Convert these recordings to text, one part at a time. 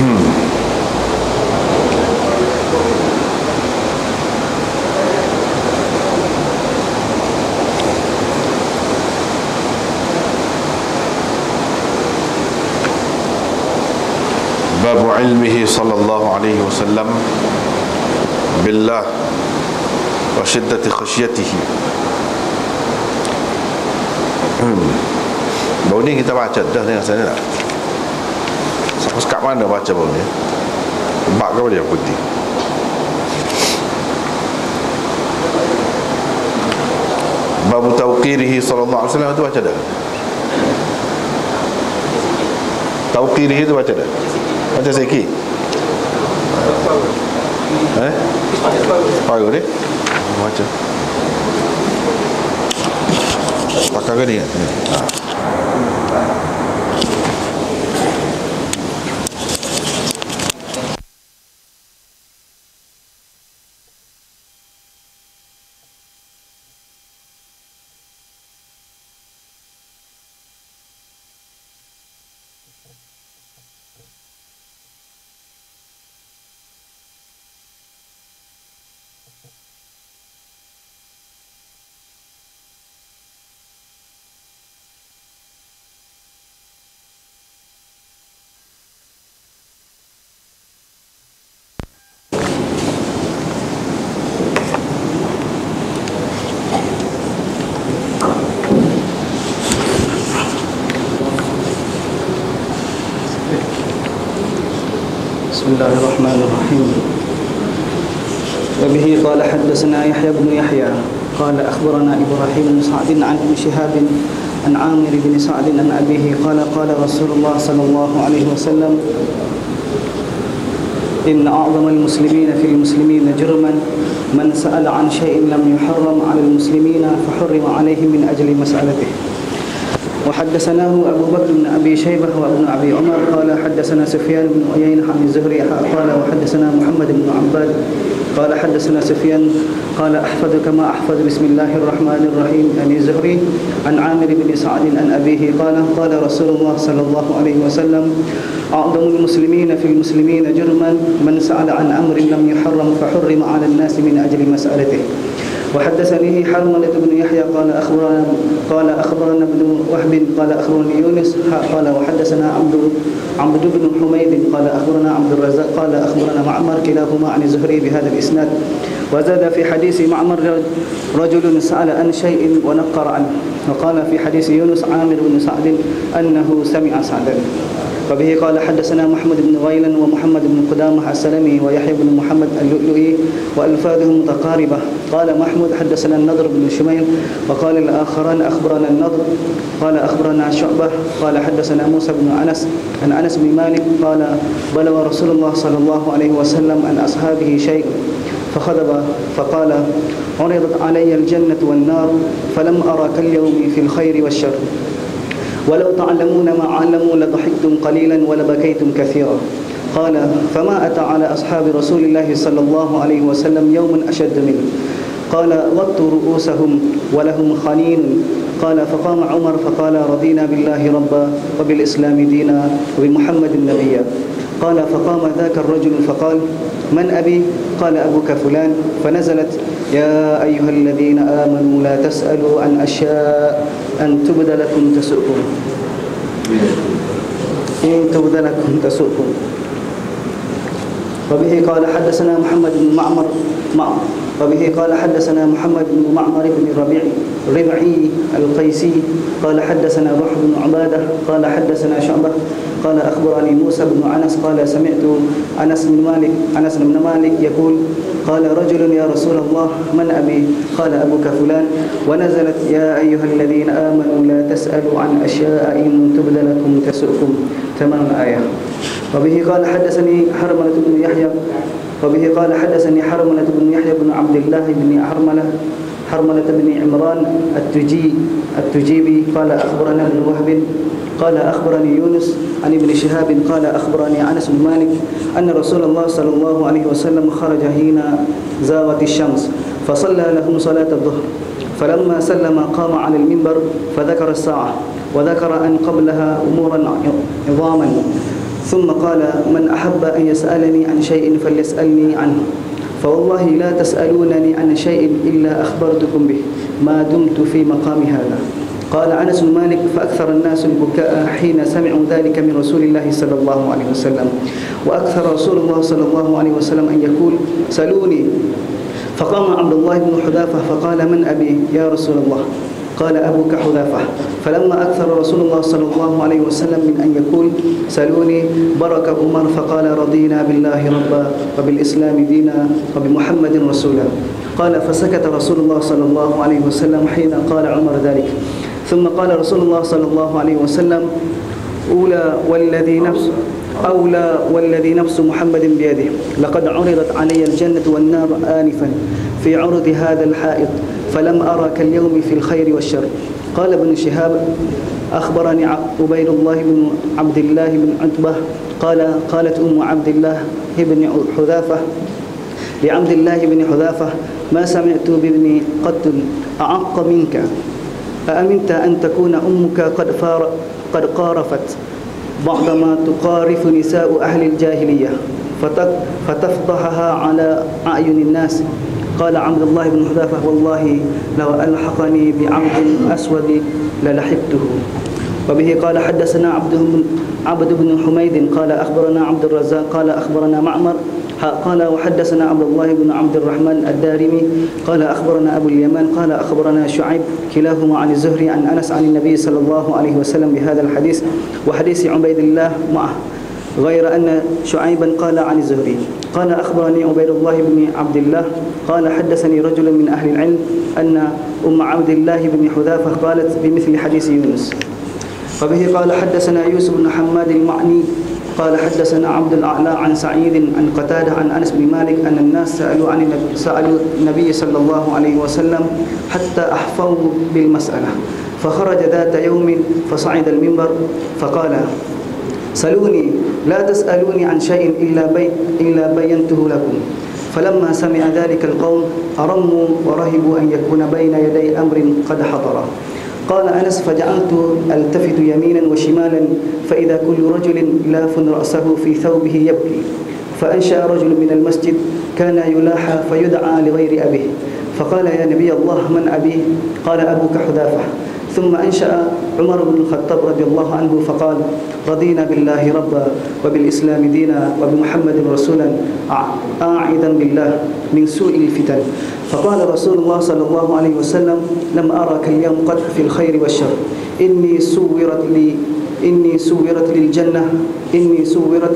Babu ilmihi sallallahu alaihi wasallam billah wa syiddati khasyatihi. Baru ni kita baca dah dengan sana tak? Sampai kat mana baca baru ni? Bak ke dia putih? Babu tauqirihi sallallahu alaihi wasallam tu baca dah? Tauqirihi tu baca dah? Baca sikit. Pakai ni? Baca. Pakai ke ni? بسم الله الرحمن الرحيم. وبه قال حدثنا يحيى بن يحيى قال أخبرنا إبراهيم بن سعد عن ابن شهاب عن عامر بن سعد عن أبيه قال قال رسول الله صلى الله عليه وسلم إن أعظم المسلمين في المسلمين جرما من سأل عن شيء لم يحرم على المسلمين فحرم عليه من أجل مسألته. وحدثناه أبو بكر بن أبي شيبة وابن أبي عمر قال حدثنا سفيان بن عيينة عن الزهري قال وحدثنا محمد بن عباد قال حدثنا سفيان قال أحفظ كما أحفظ بسم الله الرحمن الرحيم عن الزهري عن عامر بن سعد عن أبيه قال قال رسول الله صلى الله عليه وسلم أعظم المسلمين في المسلمين جرما من سأل عن أمر لم يحرم فحرم على الناس من أجل مسألته. وحدثني حرملة بن يحيى قال أخبرنا ابن وهب قال أخبرني يونس قال وحدثنا عبد بن حميد قال أخبرنا عبد الرزاق قال أخبرنا معمر كلاهما عن الزهري بهذا الإسناد. وزاد في حديث معمر رجل سأل عن شيء ونقر عنه. وقال في حديث يونس عامر بن سعد أنه سمع سعدا. وبه قال حدثنا محمد بن غيلان ومحمد بن قدامة السلمي ويحيى بن محمد اللؤلؤي وألفاظهم متقاربة. قال محمود حدثنا النضر بن شميل وقال الآخران أخبرنا النضر قال أخبرنا شعبة قال حدثنا موسى بن أنس عن أنس بن مالك قال بلغ رسول الله صلى الله عليه وسلم عن أصحابه شيء فخذب فقال عرضت علي الجنة والنار فلم أرى كاليوم في الخير والشر ولو تعلمون ما علموا لضحكتم قليلا ولبكيتم كثيرا. قال فما أتى على أصحاب رسول الله صلى الله عليه وسلم يوم أشد منه. قال غطوا رؤوسهم ولهم خنين. قال فقام عمر فقال رضينا بالله ربا وبالإسلام دينا وبمحمد نبيا. قال فقام ذاك الرجل فقال من أبي؟ قال أبوك فلان. فنزلت يا أيها الذين آمنوا لا تسألوا عن أشياء أن تبد لكم تسؤكم إن تبد لكم تسؤكم. وبه قال حدثنا محمد بن وبه قال حدثنا محمد بن معمر بن ربعي القيسي قال حدثنا روح بن عبادة قال حدثنا شعبة قال أخبرني موسى بن أنس قال سمعت أنس بن مالك يقول قال رجل يا رسول الله من أبي؟ قال أبوك فلان. ونزلت يا أيها الذين آمنوا لا تسألوا عن أشياء إن تبد لكم تسؤكم 8 آية. وبه قال حدثني حرملة بن يحيى بن عبد الله بن حرملة بن عمران التجيبي قال أخبرنا ابن وهب قال أخبرني يونس عن ابن شهاب قال أخبرني أنس بن مالك أن رسول الله صلى الله عليه وسلم خرج حين زاغت الشمس فصلى لهم صلاة الظهر فلما سلم قام على المنبر فذكر الساعة وذكر أن قبلها أمورا عظاما ثم قال من أحب أن يسألني عن شيء فليسألني عنه فوالله لا تسألونني عن شيء إلا أخبرتكم به ما دمت في مقام هذا. قال أنس بن مالك فأكثر الناس البكاء حين سمعوا ذلك من رسول الله صلى الله عليه وسلم، وأكثر رسول الله صلى الله عليه وسلم أن يقول سلوني. فقام عبد الله بن حذافة فقال من أبي يا رسول الله؟ قال أبوك حذافة. فلما أكثر رسول الله صلى الله عليه وسلم من أن يقول سلوني برك عمر فقال رضينا بالله ربا وبالإسلام دينا وبمحمد رسولا. قال فسكت رسول الله صلى الله عليه وسلم حين قال عمر ذلك. ثم قال رسول الله صلى الله عليه وسلم أولى والذي نفس محمد بيده لقد عرضت علي الجنة والنار آنفا في عرض هذا الحائط فلم أرى كاليوم في الخير والشر. قال ابن شهاب أخبرني عبيد الله بن عبد الله بن عتبة قالت أم عبد الله بن حذافة لعبد الله بن حذافة ما سمعت بابني قط أعق منك أأمنت أن تكون أمك قد قارفت بعضما تقارف نساء أهل الجاهلية فتفضحها على أعين الناس. قال عبد الله بن حذافة والله لو ألحقني بعبد أسود للحقته. وبه قال حدثنا عبد بن حميد قال أخبرنا عبد الرزاق قال أخبرنا معمر قال وحدثنا عبد الله بن عبد الرحمن الدارمي قال أخبرنا أبو اليمان قال أخبرنا شعيب كلاهما عن الزهري عن أنس عن النبي صلى الله عليه وسلم بهذا الحديث وحديث عبيد الله معه، غير أن شعيبا قال عن الزهري قال أخبرني عبيد الله بن عبد الله قال حدثني رجل من أهل العلم أن أم عبد الله بن حذافة قالت بمثل حديث يونس. وبه قال حدثنا يوسف بن حماد المعني قال حدثنا عبد الأعلى عن سعيد عن قتادة عن أنس بن مالك أن الناس سألوا النبي صلى الله عليه وسلم حتى أحفظوا بالمسألة، فخرج ذات يوم فصعد المنبر فقال سلوني لا تسألوني عن شيء إلا بينته لكم. فلما سمع ذلك القوم أرموا ورهبوا أن يكون بين يدي أمر قد حضر. قال أنس فجعلت ألتفت يمينا وشمالا فإذا كل رجل لاف رأسه في ثوبه يبكي، فأنشأ رجل من المسجد كان يلاحى فيدعى لغير أبيه فقال يا نبي الله من أبيه؟ قال أبوك حذافة. ثم أنشأ عمر بن الخطاب رضي الله عنه فقال رضينا بالله ربا وبالإسلام دينا وبمحمد رسولا أعيذا بالله من سوء الفتن. فقال رسول الله صلى الله عليه وسلم لم أراك اليوم قد في الخير والشر إني سورت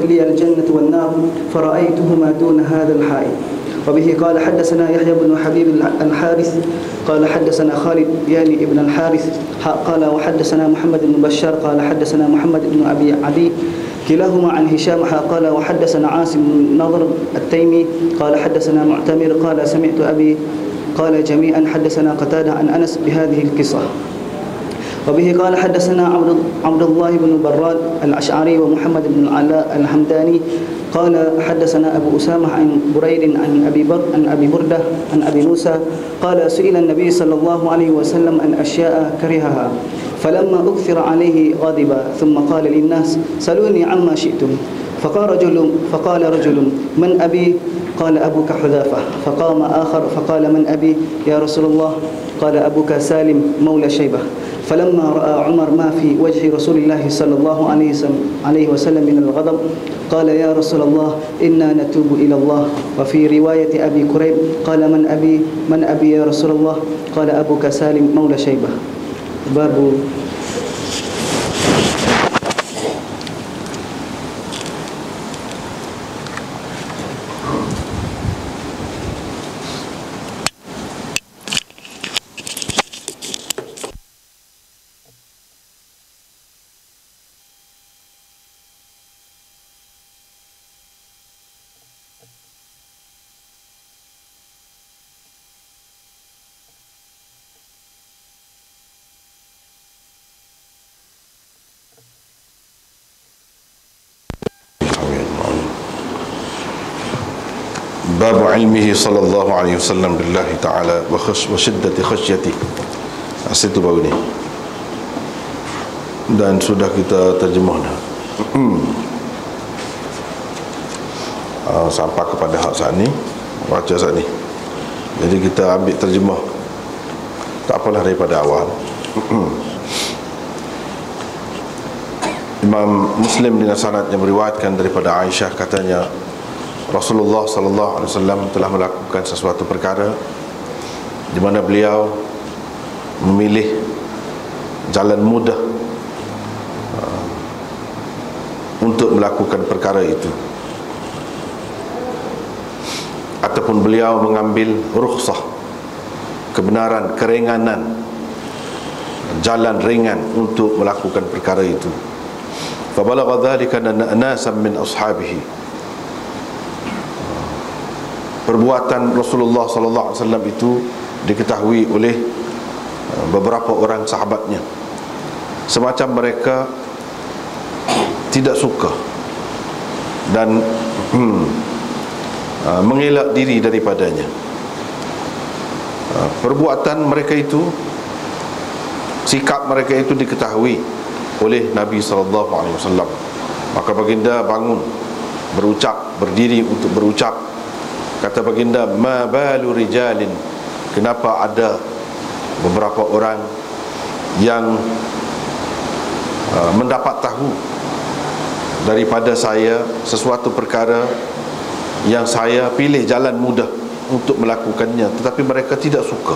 لي الجنة والنار فرأيتهما دون هذا الحائط. وبه قال حدثنا يحيى بن حبيب الحارث قال حدثنا خالد يعني ابن الحارث قال وحدثنا محمد بن بشار قال حدثنا محمد بن أبي عدي كلاهما عن هشام قال وحدثنا عاصم بن نضر التيمي قال حدثنا معتمر قال سمعت أبي قال جميعا حدثنا قتادة عن أنس بهذه القصة. وبه قال حدثنا عبد الله بن براد الأشعري ومحمد بن العلاء الحمداني قال حدثنا أبو أسامة عن بريد عن أبي بردة عن أبي موسى قال سئل النبي صلى الله عليه وسلم عن أشياء كرهها فلما أكثر عليه غضب ثم قال للناس سلوني عما شئتم. فقال رجل من أبي؟ قال أبوك حذافة. فقام آخر فقال من أبي يا رسول الله؟ قال أبوك سالم مولى شيبة. فلما رأى عمر ما في وجه رسول الله صلى الله عليه وسلم من الغضب قال يا رسول الله إنا نتوب إلى الله. وفي رواية أبي كريب قال من أبي يا رسول الله؟ قال أبوك سالم مولى شيبة. باب Bab ilmihi sallallahu alaihi wasallam billahi ta'ala wa syiddati khasyati. Itu baru ni. Dan sudah kita terjemah dah. sampai kepada hak saat ni, baca saat ni. Jadi kita ambil terjemah, tak apalah, daripada awal. Imam Muslim dengan sanad yang meriwayatkan daripada Aisyah, katanya Rasulullah sallallahu alaihi wasallam telah melakukan sesuatu perkara di mana beliau memilih jalan mudah untuk melakukan perkara itu, ataupun beliau mengambil rukhsah, kebenaran, keringanan, jalan ringan untuk melakukan perkara itu. Fabalagha dhalika nasan min ashabihi. Perbuatan Rasulullah sallallahu alaihi wasallam itu diketahui oleh beberapa orang sahabatnya, semacam mereka tidak suka dan mengelak diri daripadanya. Perbuatan mereka itu, sikap mereka itu diketahui oleh Nabi SAW. Maka baginda bangun, berucap, berdiri untuk berucap. Kata baginda, ma balu rijalin, kenapa ada beberapa orang yang mendapat tahu daripada saya sesuatu perkara yang saya pilih jalan mudah untuk melakukannya, tetapi mereka tidak suka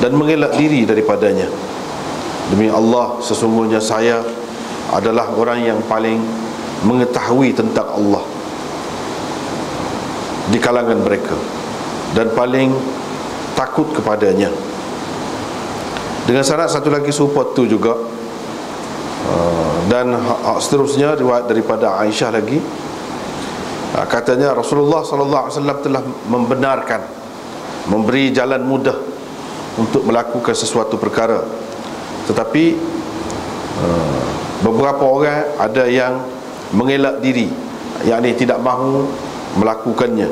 dan mengelak diri daripadanya. Demi Allah, sesungguhnya saya adalah orang yang paling mengetahui tentang Allah di kalangan mereka dan paling takut kepadanya. Dengan sanad satu lagi serupa tu juga, dan seterusnya riwayat daripada Aisyah lagi, katanya Rasulullah sallallahu alaihi wasallam telah membenarkan, memberi jalan mudah untuk melakukan sesuatu perkara, tetapi beberapa orang ada yang mengelak diri, yakni tidak mahu melakukannya.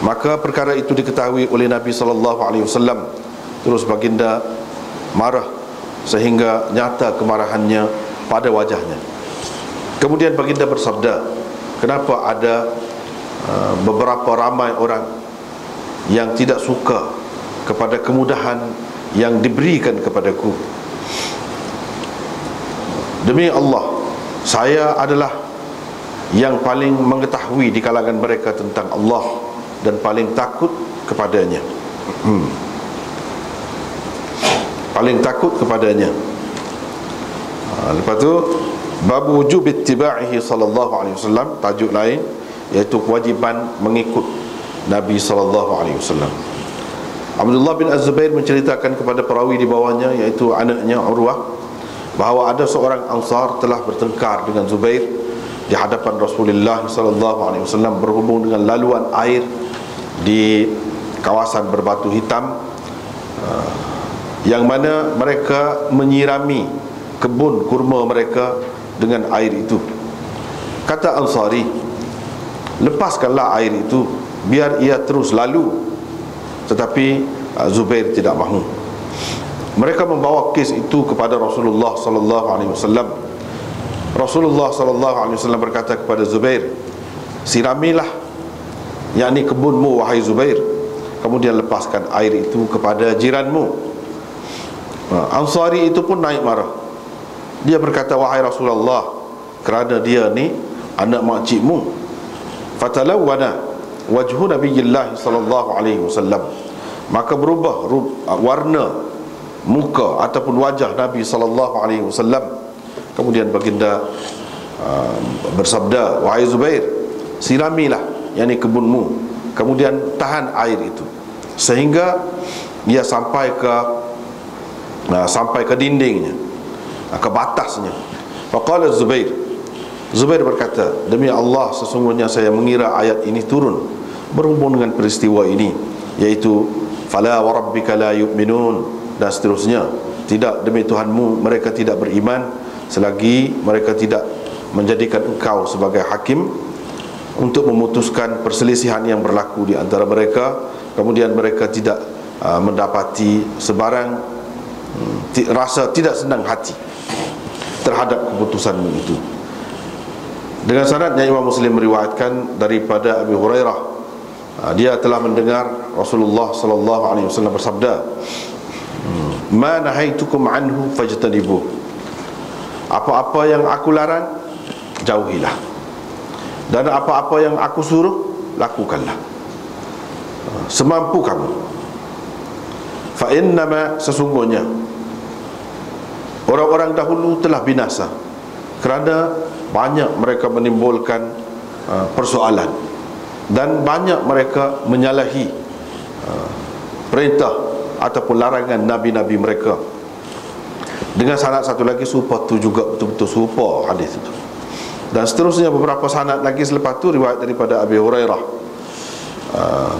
Maka perkara itu diketahui oleh Nabi sallallahu alaihi wasallam. Terus baginda marah sehingga nyata kemarahannya pada wajahnya. Kemudian baginda bersabda, kenapa ada beberapa ramai orang yang tidak suka kepada kemudahan yang diberikan kepadaku? Demi Allah, saya adalah yang paling mengetahui di kalangan mereka tentang Allah dan paling takut kepadanya. Paling takut kepadanya. Lepas tu, bab wujub ittiba'ihi sallallahu alaihi wasallam, tajuk lain, iaitu kewajiban mengikut Nabi sallallahu alaihi wasallam. Abdullah bin Az-Zubair menceritakan kepada perawi di bawahnya, iaitu anaknya Urwah, bahawa ada seorang Ansar telah bertengkar dengan Zubair di hadapan Rasulullah sallallahu alaihi wasallam berhubung dengan laluan air di kawasan berbatu hitam, yang mana mereka menyirami kebun kurma mereka dengan air itu. Kata Ansari, lepaskanlah air itu biar ia terus lalu. Tetapi Zubair tidak mahu. Mereka membawa kes itu kepada Rasulullah sallallahu alaihi wasallam. Rasulullah sallallahu alaihi wasallam berkata kepada Zubair, siramilah, yakni kebunmu wahai Zubair, kemudian lepaskan air itu kepada jiranmu. Ansari itu pun naik marah. Dia berkata, wahai Rasulullah, kerana dia ni anak makcikmu. Fatalawwana wajhu Nabiyillah sallallahu alaihi wasallam, maka berubah warna muka ataupun wajah Nabi sallallahu alaihi wasallam. Kemudian baginda bersabda, wahai Zubair, siramilah, yakni kebunmu, kemudian tahan air itu sehingga ia sampai ke dindingnya, ke batasnya. Faqala Zubair berkata, demi Allah, sesungguhnya saya mengira ayat ini turun berhubung dengan peristiwa ini, iaitu fala wa rabbika la yu'minun, dan seterusnya. Tidak, demi Tuhanmu, mereka tidak beriman selagi mereka tidak menjadikan engkau sebagai hakim untuk memutuskan perselisihan yang berlaku di antara mereka, kemudian mereka tidak mendapati sebarang rasa tidak senang hati terhadap keputusanmu itu. Dengan sanadnya Imam Muslim meriwayatkan daripada Abu Hurairah, dia telah mendengar Rasulullah sallallahu alaihi wasallam bersabda, "Ma nahaitukum anhu fajtanibuh." Apa-apa yang aku larang, jauhilah. Dan apa-apa yang aku suruh, lakukanlah semampu kamu. Fa innama, sesungguhnya orang-orang dahulu telah binasa kerana banyak mereka menimbulkan persoalan dan banyak mereka menyalahi perintah ataupun larangan nabi-nabi mereka. Dengan sanad satu lagi serupa tu juga, betul-betul serupa hadis itu. Dan seterusnya beberapa sanad lagi selepas tu riwayat daripada Abi Hurairah.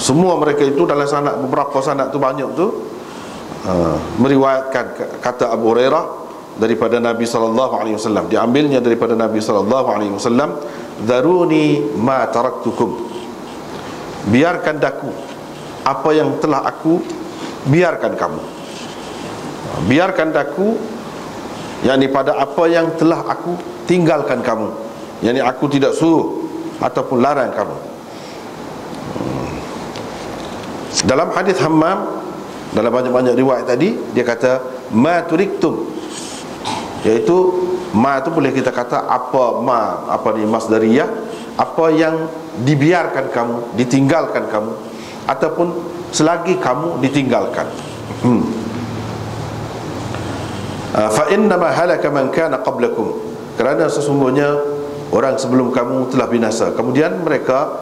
Semua mereka itu dalam sanad, beberapa sanad tu banyak tu meriwayatkan kata Abu Hurairah daripada Nabi sallallahu alaihi wasallam. Diambilnya daripada Nabi sallallahu alaihi wasallam, "Daruni ma taraktukum." Biarkan daku apa yang telah aku biarkan kamu. Biarkan daku, yakni pada apa yang telah aku tinggalkan kamu, yakni aku tidak suruh ataupun larang kamu. Dalam hadis Hammam, dalam banyak-banyak riwayat tadi, dia kata ma turiktum, iaitu ma tu boleh kita kata apa ni masdariyah, apa yang dibiarkan kamu, ditinggalkan kamu, ataupun selagi kamu ditinggalkan. Fa innama halaka man kana qablakum, kerana sesungguhnya orang sebelum kamu telah binasa. Kemudian mereka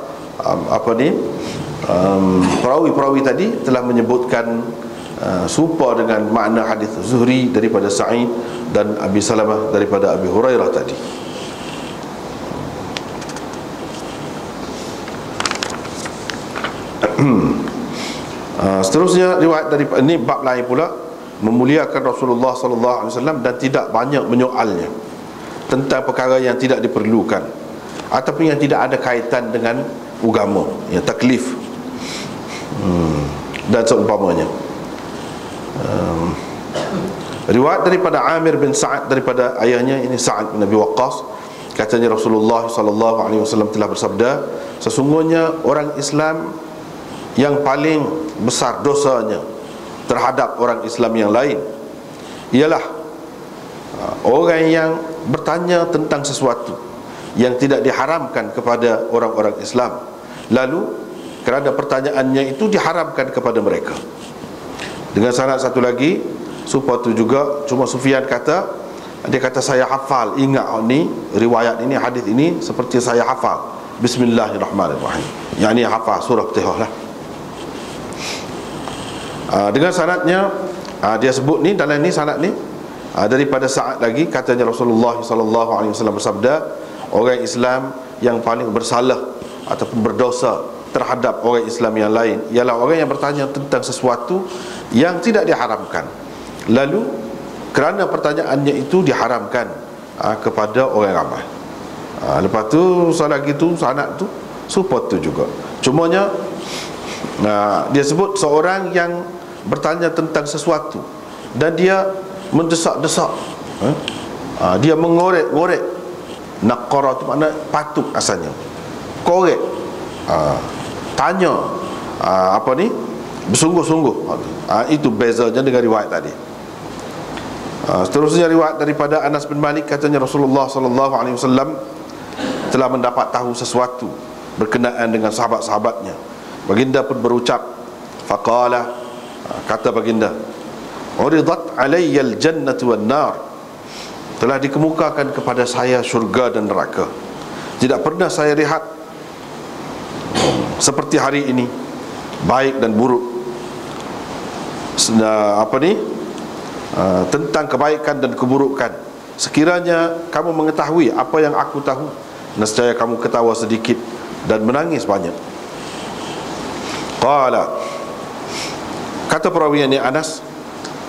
perawi-perawi tadi telah menyebutkan serupa dengan makna hadis Zuhri daripada Sa'id dan Abi Salamah daripada Abi Hurairah tadi. Seterusnya riwayat dari ini bab lain pula, memuliakan Rasulullah sallallahu alaihi wasallam dan tidak banyak menyoalnya tentang perkara yang tidak diperlukan ataupun yang tidak ada kaitan dengan agama, ya taklif dan seumpamanya. Riwayat daripada Amir bin Sa'ad daripada ayahnya, ini Sa'ad bin Abi Waqqas, katanya Rasulullah sallallahu alaihi wasallam telah bersabda, sesungguhnya orang Islam yang paling besar dosanya terhadap orang Islam yang lain ialah orang yang bertanya tentang sesuatu yang tidak diharamkan kepada orang-orang Islam, lalu kerana pertanyaannya itu diharamkan kepada mereka. Dengan sanad satu lagi serupa tu juga, cuma Sufyan kata, dia kata saya hafal, ingat ni riwayat ini, hadis ini seperti saya hafal, Bismillahirrahmanirrahim, yang ni hafal surah Fatihah lah. Dengan sanadnya dia sebut ni, dalam ni sanad ni daripada Sa'ad lagi, katanya Rasulullah sallallahu alaihi wasallam bersabda, orang Islam yang paling bersalah ataupun berdosa terhadap orang Islam yang lain ialah orang yang bertanya tentang sesuatu yang tidak diharamkan, lalu kerana pertanyaannya itu diharamkan kepada orang ramai. Lepas tu salah gitu sanad tu support tu juga, cumanya dia sebut seorang yang bertanya tentang sesuatu dan dia mendesak-desak, dia mengorek-ngorek. Naqara tu makna patuk asalnya, korek, tanya, bersungguh-sungguh. Itu bezanya dengan riwayat tadi. Seterusnya riwayat daripada Anas bin Malik, katanya Rasulullah sallallahu alaihi wasallam telah mendapat tahu sesuatu berkenaan dengan sahabat-sahabatnya. Baginda pun berucap, faqala, kata baginda, uridat alayyal jannatu wan nar, telah dikemukakan kepada saya syurga dan neraka. Tidak pernah saya lihat seperti hari ini, baik dan buruk, tentang kebaikan dan keburukan. Sekiranya kamu mengetahui apa yang aku tahu, nescaya kamu ketawa sedikit dan menangis banyak. Qala, kata perawi ini Anas,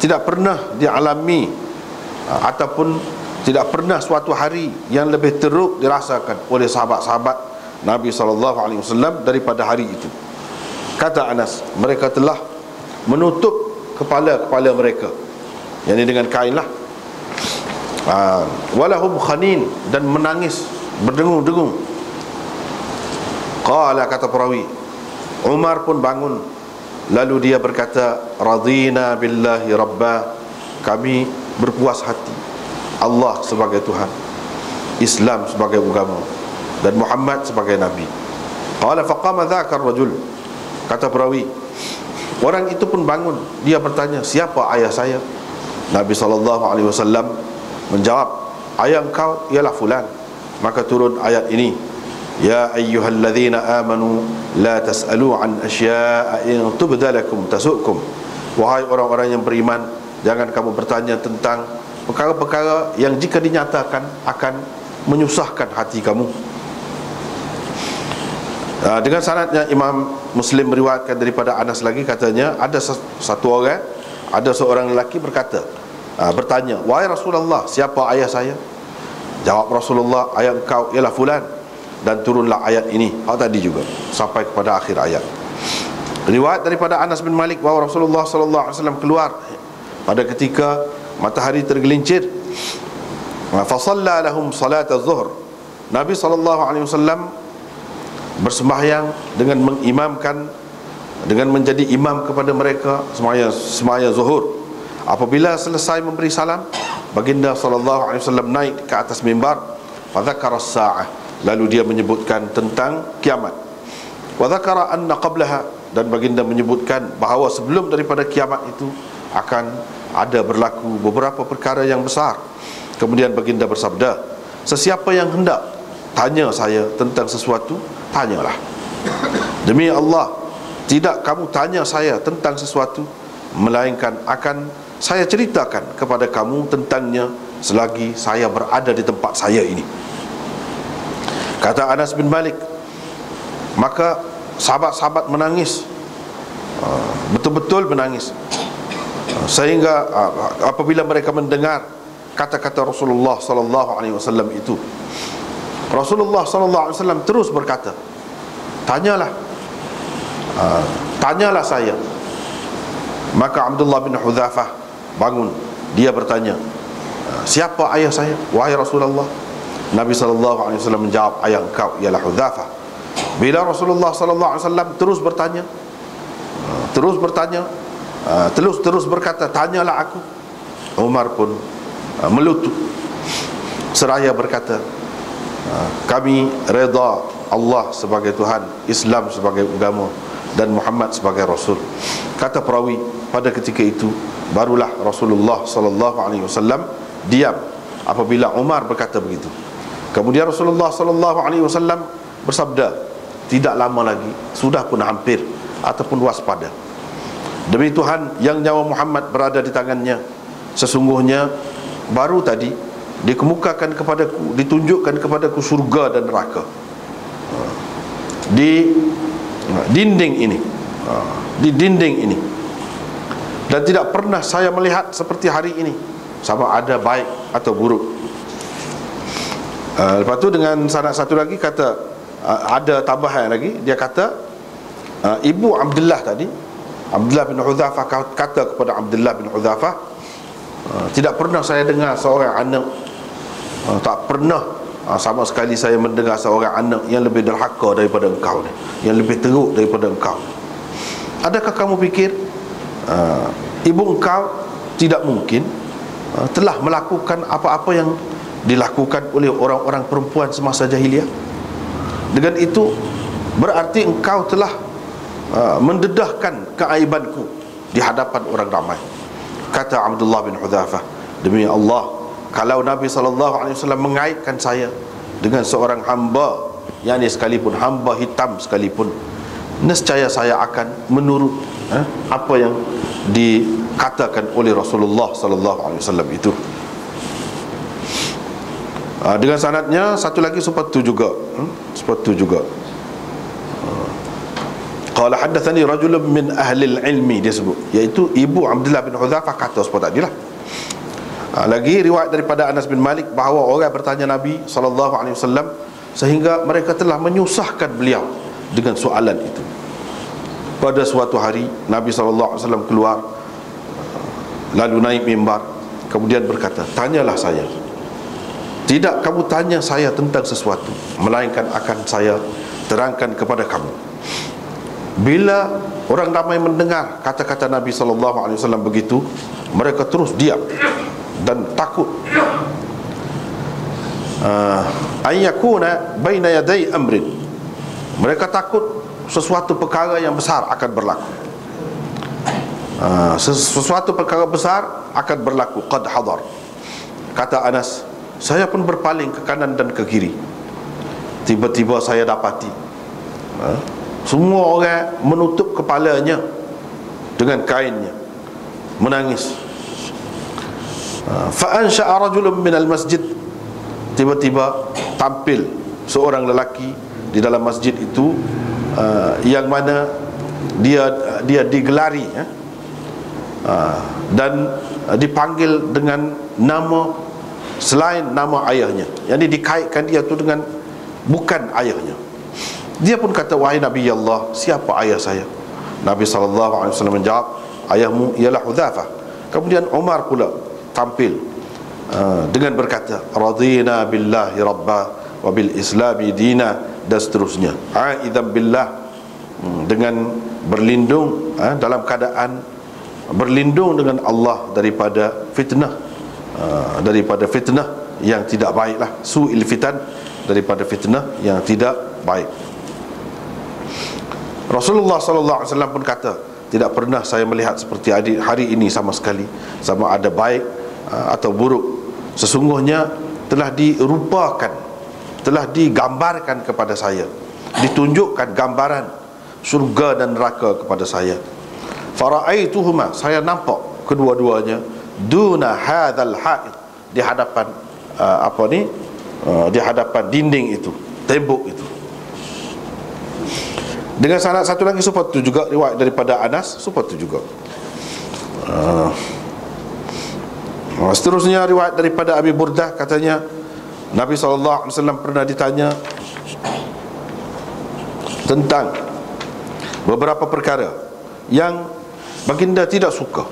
tidak pernah dialami ataupun tidak pernah suatu hari yang lebih teruk dirasakan oleh sahabat-sahabat Nabi SAW daripada hari itu. Kata Anas, mereka telah menutup kepala-kepala mereka, yakni dengan kain lah, walahum khanin, dan menangis berdengung-dengung. Qala, kata perawi, Umar pun bangun, lalu dia berkata, radina billahi rabba, kami berpuas hati Allah sebagai Tuhan, Islam sebagai agama, dan Muhammad sebagai Nabi. Qala faqama dhaka ar-rajul, kata perawi, orang itu pun bangun, dia bertanya, siapa ayah saya? Nabi SAW menjawab, ayah engkau ialah fulan. Maka turun ayat ini, ya ayyuhalladzina amanu la tas'alu an asya'a in tubda lakum tasu'kum. Wahai orang-orang yang beriman, jangan kamu bertanya tentang perkara-perkara yang jika dinyatakan akan menyusahkan hati kamu. Dengan sanadnya Imam Muslim meriwayatkan daripada Anas lagi, katanya ada seorang lelaki bertanya, wahai Rasulullah, siapa ayah saya? Jawab Rasulullah, ayah engkau ialah fulan. Dan turunlah ayat ini, tadi juga sampai kepada akhir ayat. Riwayat daripada Anas bin Malik bahawa Rasulullah SAW keluar pada ketika matahari tergelincir. Fasalla lahum salat az-zuhr. Nabi SAW bersembahyang dengan mengimamkan, dengan menjadi imam kepada mereka sembahyang zuhur. Apabila selesai memberi salam, baginda SAW naik ke atas mimbar, fadzakara as-sa'ah, lalu dia menyebutkan tentang kiamat. Wa dzakara anna qablaha, dan baginda menyebutkan bahawa sebelum daripada kiamat itu akan ada berlaku beberapa perkara yang besar. Kemudian baginda bersabda, sesiapa yang hendak tanya saya tentang sesuatu, tanyalah. Demi Allah, tidak kamu tanya saya tentang sesuatu, melainkan akan saya ceritakan kepada kamu tentangnya selagi saya berada di tempat saya ini. Kata Anas bin Malik, maka sahabat-sahabat menangis, betul-betul menangis, sehingga apabila mereka mendengar kata-kata Rasulullah SAW itu, Rasulullah SAW terus berkata, tanyalah saya. Maka Abdullah bin Hudzafah bangun, dia bertanya, siapa ayah saya, wahai Rasulullah? Nabi SAW menjawab, ayah engkau ialah Hudzafah. Bila Rasulullah SAW terus bertanya, terus berkata, tanyalah aku, Umar pun melutut seraya berkata, kami reda Allah sebagai Tuhan, Islam sebagai agama, dan Muhammad sebagai Rasul. Kata perawi, pada ketika itu barulah Rasulullah SAW diam apabila Umar berkata begitu. Kemudian Rasulullah SAW bersabda, tidak lama lagi, sudah pun hampir ataupun waspada, demi Tuhan yang nyawa Muhammad berada di tangannya, sesungguhnya baru tadi dikemukakan kepadaku, ditunjukkan kepadaku surga dan neraka di dinding ini, dan tidak pernah saya melihat seperti hari ini, sama ada baik atau buruk. Lepas tu dengan sanad satu lagi kata, ada tambahan lagi, dia kata, ibu Abdullah tadi, Abdullah bin Hudzafah kata kepada Abdullah bin Hudzafah, tidak pernah saya dengar seorang anak, tak pernah sama sekali saya mendengar seorang anak yang lebih derhaka daripada engkau ni, yang lebih teruk daripada engkau. Adakah kamu fikir ibu engkau tidak mungkin telah melakukan apa-apa yang dilakukan oleh orang-orang perempuan semasa jahiliah? Dengan itu berarti engkau telah mendedahkan keaibanku di hadapan orang ramai. Kata Abdullah bin Hudzafah, demi Allah, kalau Nabi SAW mengaitkan saya dengan seorang hamba, yakni sekalipun hamba hitam sekalipun, nescaya saya akan menurut apa yang dikatakan oleh Rasulullah SAW itu. Dengan sanadnya satu lagi seperti juga. Qala haddatsani rajulun min ahli al-ilmi, dia sebut, iaitu ibu Abdullah bin Hudzafah kata seperti tadilah. Lagi riwayat daripada Anas bin Malik bahawa orang bertanya Nabi SAW sehingga mereka telah menyusahkan beliau dengan soalan itu. Pada suatu hari Nabi SAW keluar, lalu naik mimbar, kemudian berkata, tanyalah saya. tidak kamu tanya saya tentang sesuatu, melainkan akan saya terangkan kepada kamu. Bila orang ramai mendengar kata-kata Nabi SAW begitu, mereka terus diam dan takut. Ayyakuna baina yaday amrin, mereka takut sesuatu perkara yang besar akan berlaku. Sesuatu perkara besar akan berlaku. Qad hadar. Kata Anas, saya pun berpaling ke kanan dan ke kiri. Tiba-tiba saya dapati semua orang menutup kepalanya dengan kainnya, menangis. Fa ansha'a rajulun minal masjid, tiba-tiba tampil seorang lelaki di dalam masjid itu, yang mana dia digelari dan dipanggil dengan nama selain nama ayahnya, yang dikaitkan dia tu dengan bukan ayahnya. Dia pun kata, wahai Nabi Allah, siapa ayah saya? Nabi SAW menjawab, ayahmu ialah Hudzafah. Kemudian Umar pula tampil dengan berkata, radina billahi rabba wa bil islami dina, dan seterusnya. Aidzam billah, dengan berlindung, dalam keadaan berlindung dengan Allah daripada fitnah, yang tidak baiklah, su'il fitan, daripada fitnah yang tidak baik. Rasulullah SAW pun kata, tidak pernah saya melihat seperti hari ini sama sekali, sama ada baik atau buruk. Sesungguhnya telah dirupakan, telah digambarkan kepada saya, ditunjukkan gambaran syurga dan neraka kepada saya. Fara'aituhuma, saya nampak kedua-duanya, duna hadzal ha'id, di hadapan di hadapan dinding itu, tembok itu. Dengan sanad satu lagi seperti itu juga, riwayat daripada Anas seperti itu juga. Seterusnya riwayat daripada Abi Burdah, katanya Nabi SAW pernah ditanya tentang beberapa perkara yang baginda tidak suka.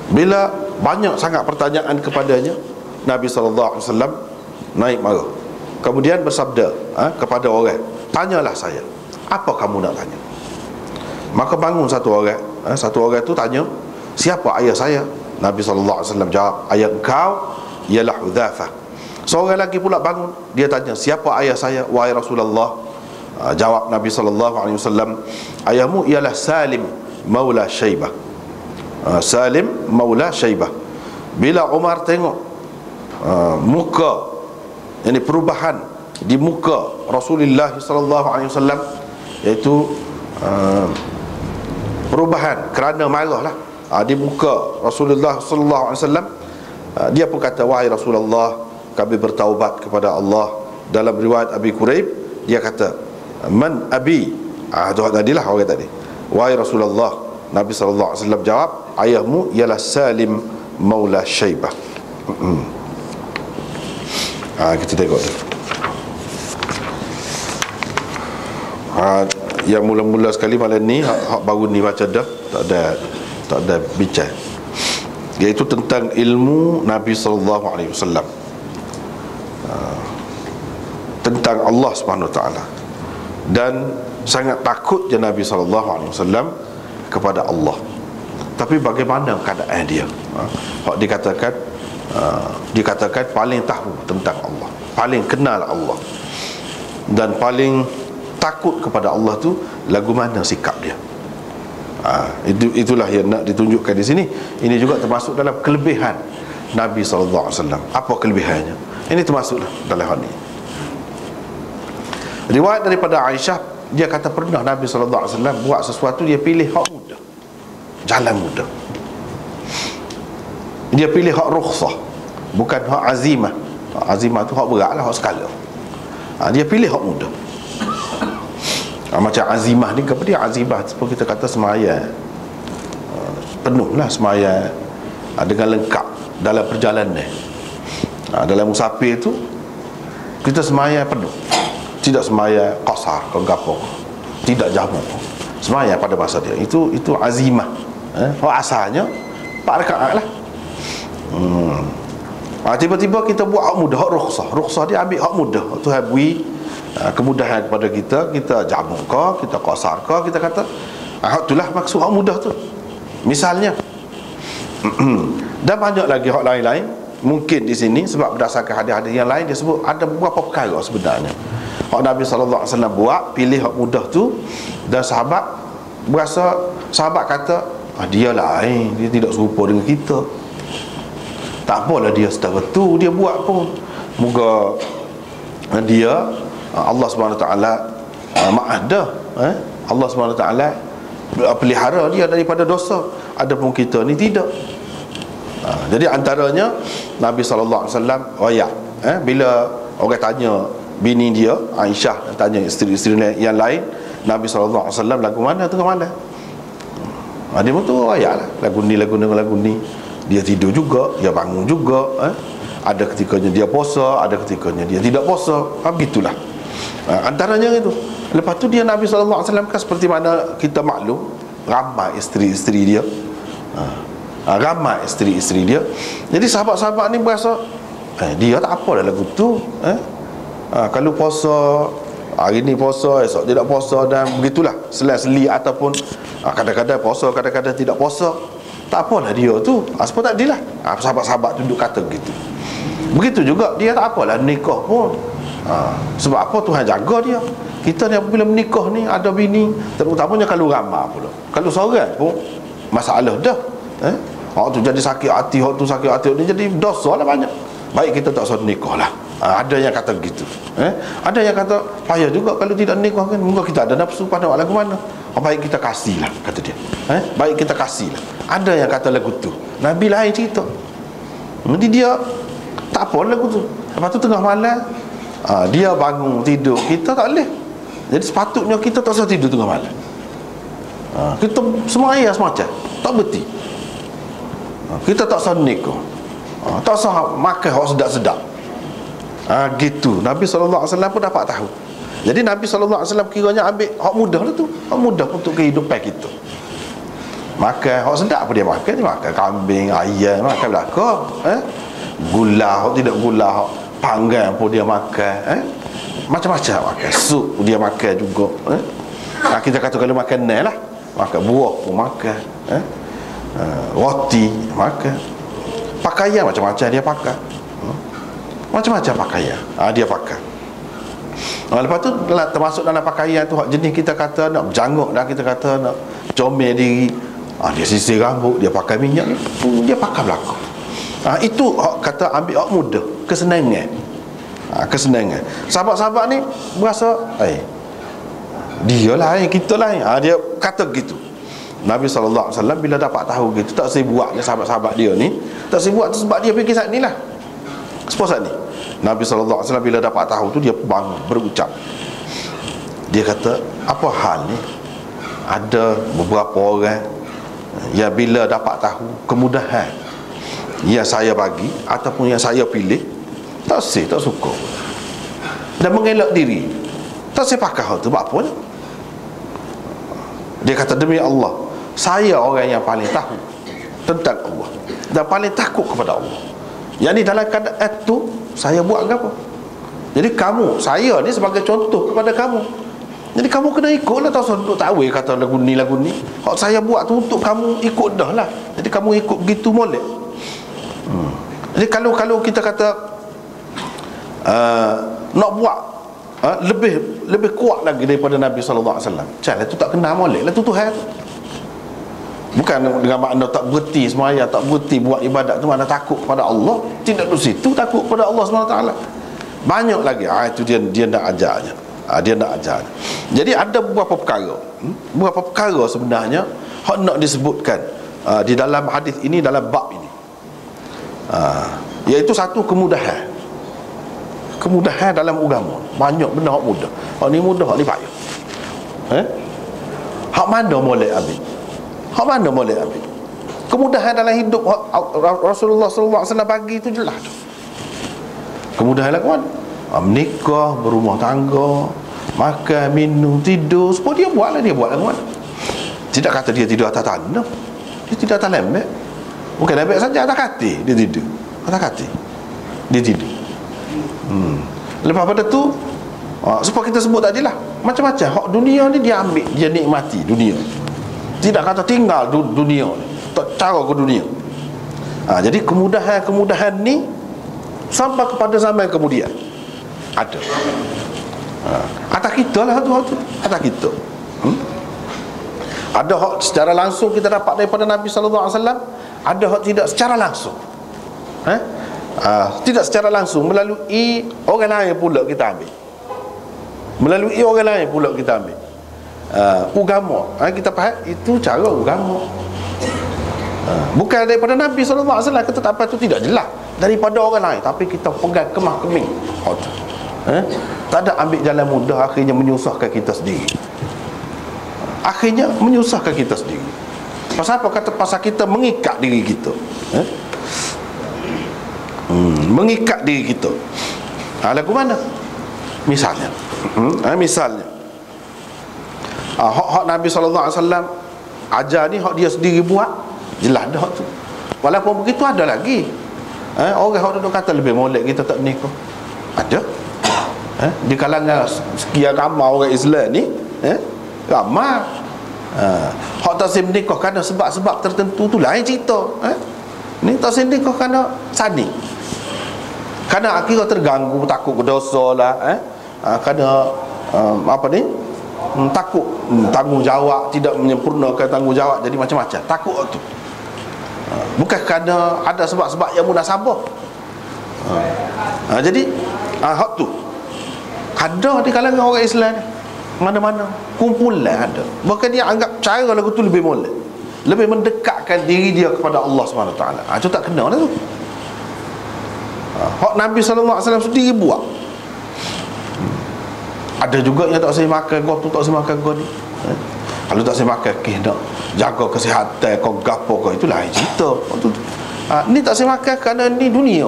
Bila banyak sangat pertanyaan kepadanya, Nabi SAW naik marah, kemudian bersabda kepada orang, tanyalah saya, apa kamu nak tanya? Maka bangun satu orang itu tanya, siapa ayah saya? Nabi SAW jawab, ayah engkau ialah Hudzafah. Seorang lagi pula bangun, dia tanya, siapa ayah saya wahai Rasulullah? Jawab Nabi SAW, ayahmu ialah Salim maula Syaibah. Salim maula Syaibah. Bila Umar tengok muka, ini perubahan di muka Rasulullah SAW, iaitu perubahan kerana marah lah di muka Rasulullah SAW, dia pun kata, wahai Rasulullah, kami bertaubat kepada Allah. Dalam riwayat Abi Quraib, dia kata, man abi, itu tadilah orang tadi, wahai Rasulullah. Nabi SAW jawab, ayahmu ialah Salim maula Syaibah. Kita tengok yang mula-mula sekali malam ni, hak baru ni baca dah, tak ada bincang, iaitu tentang ilmu Nabi SAW, tentang Allah Subhanahu Wa Taala, dan sangat takut je Nabi SAW kepada Allah. Tapi bagaimana keadaan dia? Hak dikatakan paling tahu tentang Allah, paling kenal Allah, dan paling takut kepada Allah tu lagu mana sikap dia. Itulah yang nak ditunjukkan di sini. Ini juga termasuk dalam kelebihan Nabi SAW. Apa kelebihannya? Ini termasuklah dalam hal ini. Riwayat daripada Aisyah, dia kata pernah Nabi SAW buat sesuatu, dia pilih hak mudah, jalan mudah. Dia pilih hak rukhsah, bukan hak azimah. Azimah tu hak berat lah, hak skala. Dia pilih hak mudah. Macam azimah ni, kepada dia azimah seperti kita kata semaya penuh lah, semaya dengan lengkap dalam perjalanan. Dalam musafir tu kita semaya penuh, tidak semaya qasar ke gapo, tidak jamu, semaya pada masa dia. Itu azimah. Asalnya 4 rakaat lah. Tiba-tiba kita buat hak mudah, hak rukhsah dia ambil hak mudah. Tuhan beri kemudahan kepada kita jamu ke, kita qasar ke, kita kata hak itulah maksud hak mudah tu. Misalnya dan banyak lagi hak lain-lain. Mungkin di sini sebab berdasarkan hadis-hadis yang lain dia sebut ada beberapa perkara sebenarnya hak Nabi SAW buat, pilih hak mudah tu, dan sahabat berasa, sahabat kata dia lain, dia tidak serupa dengan kita, tak apalah dia secara tu dia buat pun, moga dia Allah SWT maaf dah, Allah SWT pelihara dia daripada dosa, adapun kita ni tidak. Jadi antaranya Nabi SAW royak, bila orang tanya bini dia Aisyah, tanya isteri-isteri yang lain, Nabi SAW lagu mana tengah malam, dia pun tu royak lah, lagu ni dia tidur juga, dia bangun juga, ada ketikanya dia puasa, ada ketikanya dia tidak puasa, begitulah antaranya itu. Lepas tu dia Nabi SAW kan seperti mana kita maklum, ramai isteri-isteri dia, ramai isteri-isteri dia. Jadi sahabat-sahabat ni berasa dia tak apalah lagu tu, kalau puasa hari ni puasa, esok tidak puasa, dan begitulah selang-seli, ataupun kadang-kadang puasa, kadang-kadang tidak puasa, tak apalah dia tu, sebab tak adilah. Sahabat-sahabat duduk kata begitu. Begitu juga dia tak apalah nikah pun, sebab apa, Tuhan jaga dia. Kita ni apabila menikah ni ada bini, terutamanya kalau ramai pula, kalau seorang pun masalah dah, hak tu jadi sakit hati, hak tu sakit hati ni, jadi dosa lah banyak. Baik kita tak usah nikah lah. Ada yang kata begitu, ada yang kata payah juga kalau tidak nikah kan, mungkin kita ada nafsu pada lagu mana, baik kita kasih lah, kata dia, baik kita kasih lah. Ada yang kata lagu tu Nabi lain cerita, jadi dia tak apa lagu tu. Lepas tu tengah malam dia bangun tidur, kita tak boleh. Jadi sepatutnya kita tak usah tidur tengah malam, kita semaya semacam tak berhenti, kita tak usah nikah, tak usah makan hak sedap-sedap, gitu. Nabi SAW pun dapat tahu. Jadi Nabi SAW kiranya ambil hak mudah lah tu, hak mudah untuk kehidupan kita. Makan hak sedap apa dia makan? Dia makan kambing, ayam, makan belaka, gula, hak tidak gula, hak panggang pun dia makan, macam-macam makan. Sup dia makan juga, kita kata kalau makan nai lah, makan buah pun makan, roti makan, pakaian macam-macam dia pakai, macam-macam pakaian dia pakai. Lepas tu termasuk dalam pakaian tu hak jenis kita kata nak berjanguk, dan kita kata nak comel diri, dia sisir rambut, dia pakai minyak, dia pakai belakang. Itu kata ambil hak mudah, kesenangan, kesenangan. Sahabat-sahabat ni berasa dia lain, kita lain, dia kata gitu. Nabi SAW bila dapat tahu gitu, tak saya buat dia, sahabat-sahabat dia ni tak saya buat tu, sebab dia fikir saat ni lah, sepuluh saat ni. Nabi SAW bila dapat tahu tu, dia bangun berucap, dia kata, apa hal ni, ada beberapa orang yang bila dapat tahu kemudahan yang saya bagi ataupun yang saya pilih, tak suka dan mengelak diri, tak saya pakai hal tu. Sebab apa ni? Dia kata, demi Allah, saya orang yang paling tahu tentang Allah dan paling takut kepada Allah. Yang ni dalam keadaan itu saya buat apa? Jadi kamu, saya ni sebagai contoh kepada kamu, jadi kamu kena ikutlah, tak usah duduk takwil kata lagu ni. Hak saya buat tu untuk kamu ikut dah lah. Jadi kamu ikut begitu molek. Jadi kalau kita kata nak buat lebih kuat lagi daripada Nabi SAW, macam tu tak kena molek lah tu Tuhan tu. Bukan dengan makna tak berhenti semaya, tak berhenti buat ibadat tu makna takut kepada Allah. Tidak di situ takut kepada Allah SWT. Banyak lagi, itu dia nak ajarnya. Dia nak ajar. Jadi ada beberapa perkara sebenarnya hak nak disebutkan di dalam hadis ini, dalam bab ini, iaitu satu, kemudahan dalam agama. Banyak benda hak mudah, hak ni mudah, hak ni payah. Hak mana boleh ambil, hak mana boleh ambil. Kemudahan dalam hidup Rasulullah SAW bagi itu jelas. Kemudahan lah kawan, menikah, berumah tangga, makan, minum, tidur, semua dia buat lah kawan. Tidak kata dia tidur atas tanah, dia tidak atas lembek. Bukan lembek saja, atas katil dia tidur, atas katil. Dia tidur. Lepas pada tu sebab kita sebut tadi lah, macam-macam hak dunia ni dia ambil, dia nikmati dunia. Tidak kata tinggal dunia ni, tak cara ke dunia. Jadi kemudahan ni sampai kepada zaman kemudian ada. Atas kita lah tu. Atas kita. Ada hak secara langsung kita dapat daripada Nabi sallallahu alaihi wasallam, ada hak tidak secara langsung. Tidak secara langsung, melalui orang lain pula kita ambil. Melalui orang lain pula kita ambil. Agama, kita faham itu cara agama. Bukan daripada Nabi sallallahu alaihi wasallam, kita tak apa, itu tidak jelas daripada orang lain, tapi kita pegang kemah keming. Tak ada ambil jalan mudah, akhirnya menyusahkan kita sendiri. Akhirnya menyusahkan kita sendiri. Pasal apa? Kata pasal kita mengikat diri kita. Mengikat diri kita. Lagu mana? Misalnya hak Nabi sallallahu alaihi wasallam ajar ni, hak dia sendiri buat, jelas dah tu. Walaupun begitu ada lagi orang hak duduk kata lebih molek kita tak nikah. Ada. Di kalangan sekian ramai orang Islam ni, ramai hak tak boleh menikah kerana sebab-sebab tertentu tu lain cerita. Ni tak boleh menikah kerana sani, kerana akhirnya terganggu, takut berdosa lah, kerana takut tanggungjawab, tidak menyempurnakan tanggungjawab, jadi macam-macam takut tu. Bukan kerana ada sebab-sebab yang munasabah. Jadi hak tu ada di kalangan orang Islam ni, mana-mana kumpulan ada. Bahkan dia anggap cara lagu tu lebih molek, lebih mendekatkan diri dia kepada Allah SWT. Itu tak kena lah tu. Hak Nabi SAW sendiri buat. Ada juga yang tak boleh makan kau tu, tak boleh makan kau ni. Kalau tak boleh makan, nak jaga kesihatan kau, gapo kau, itu lain cerita. Ni tak boleh makan kerana ni dunia.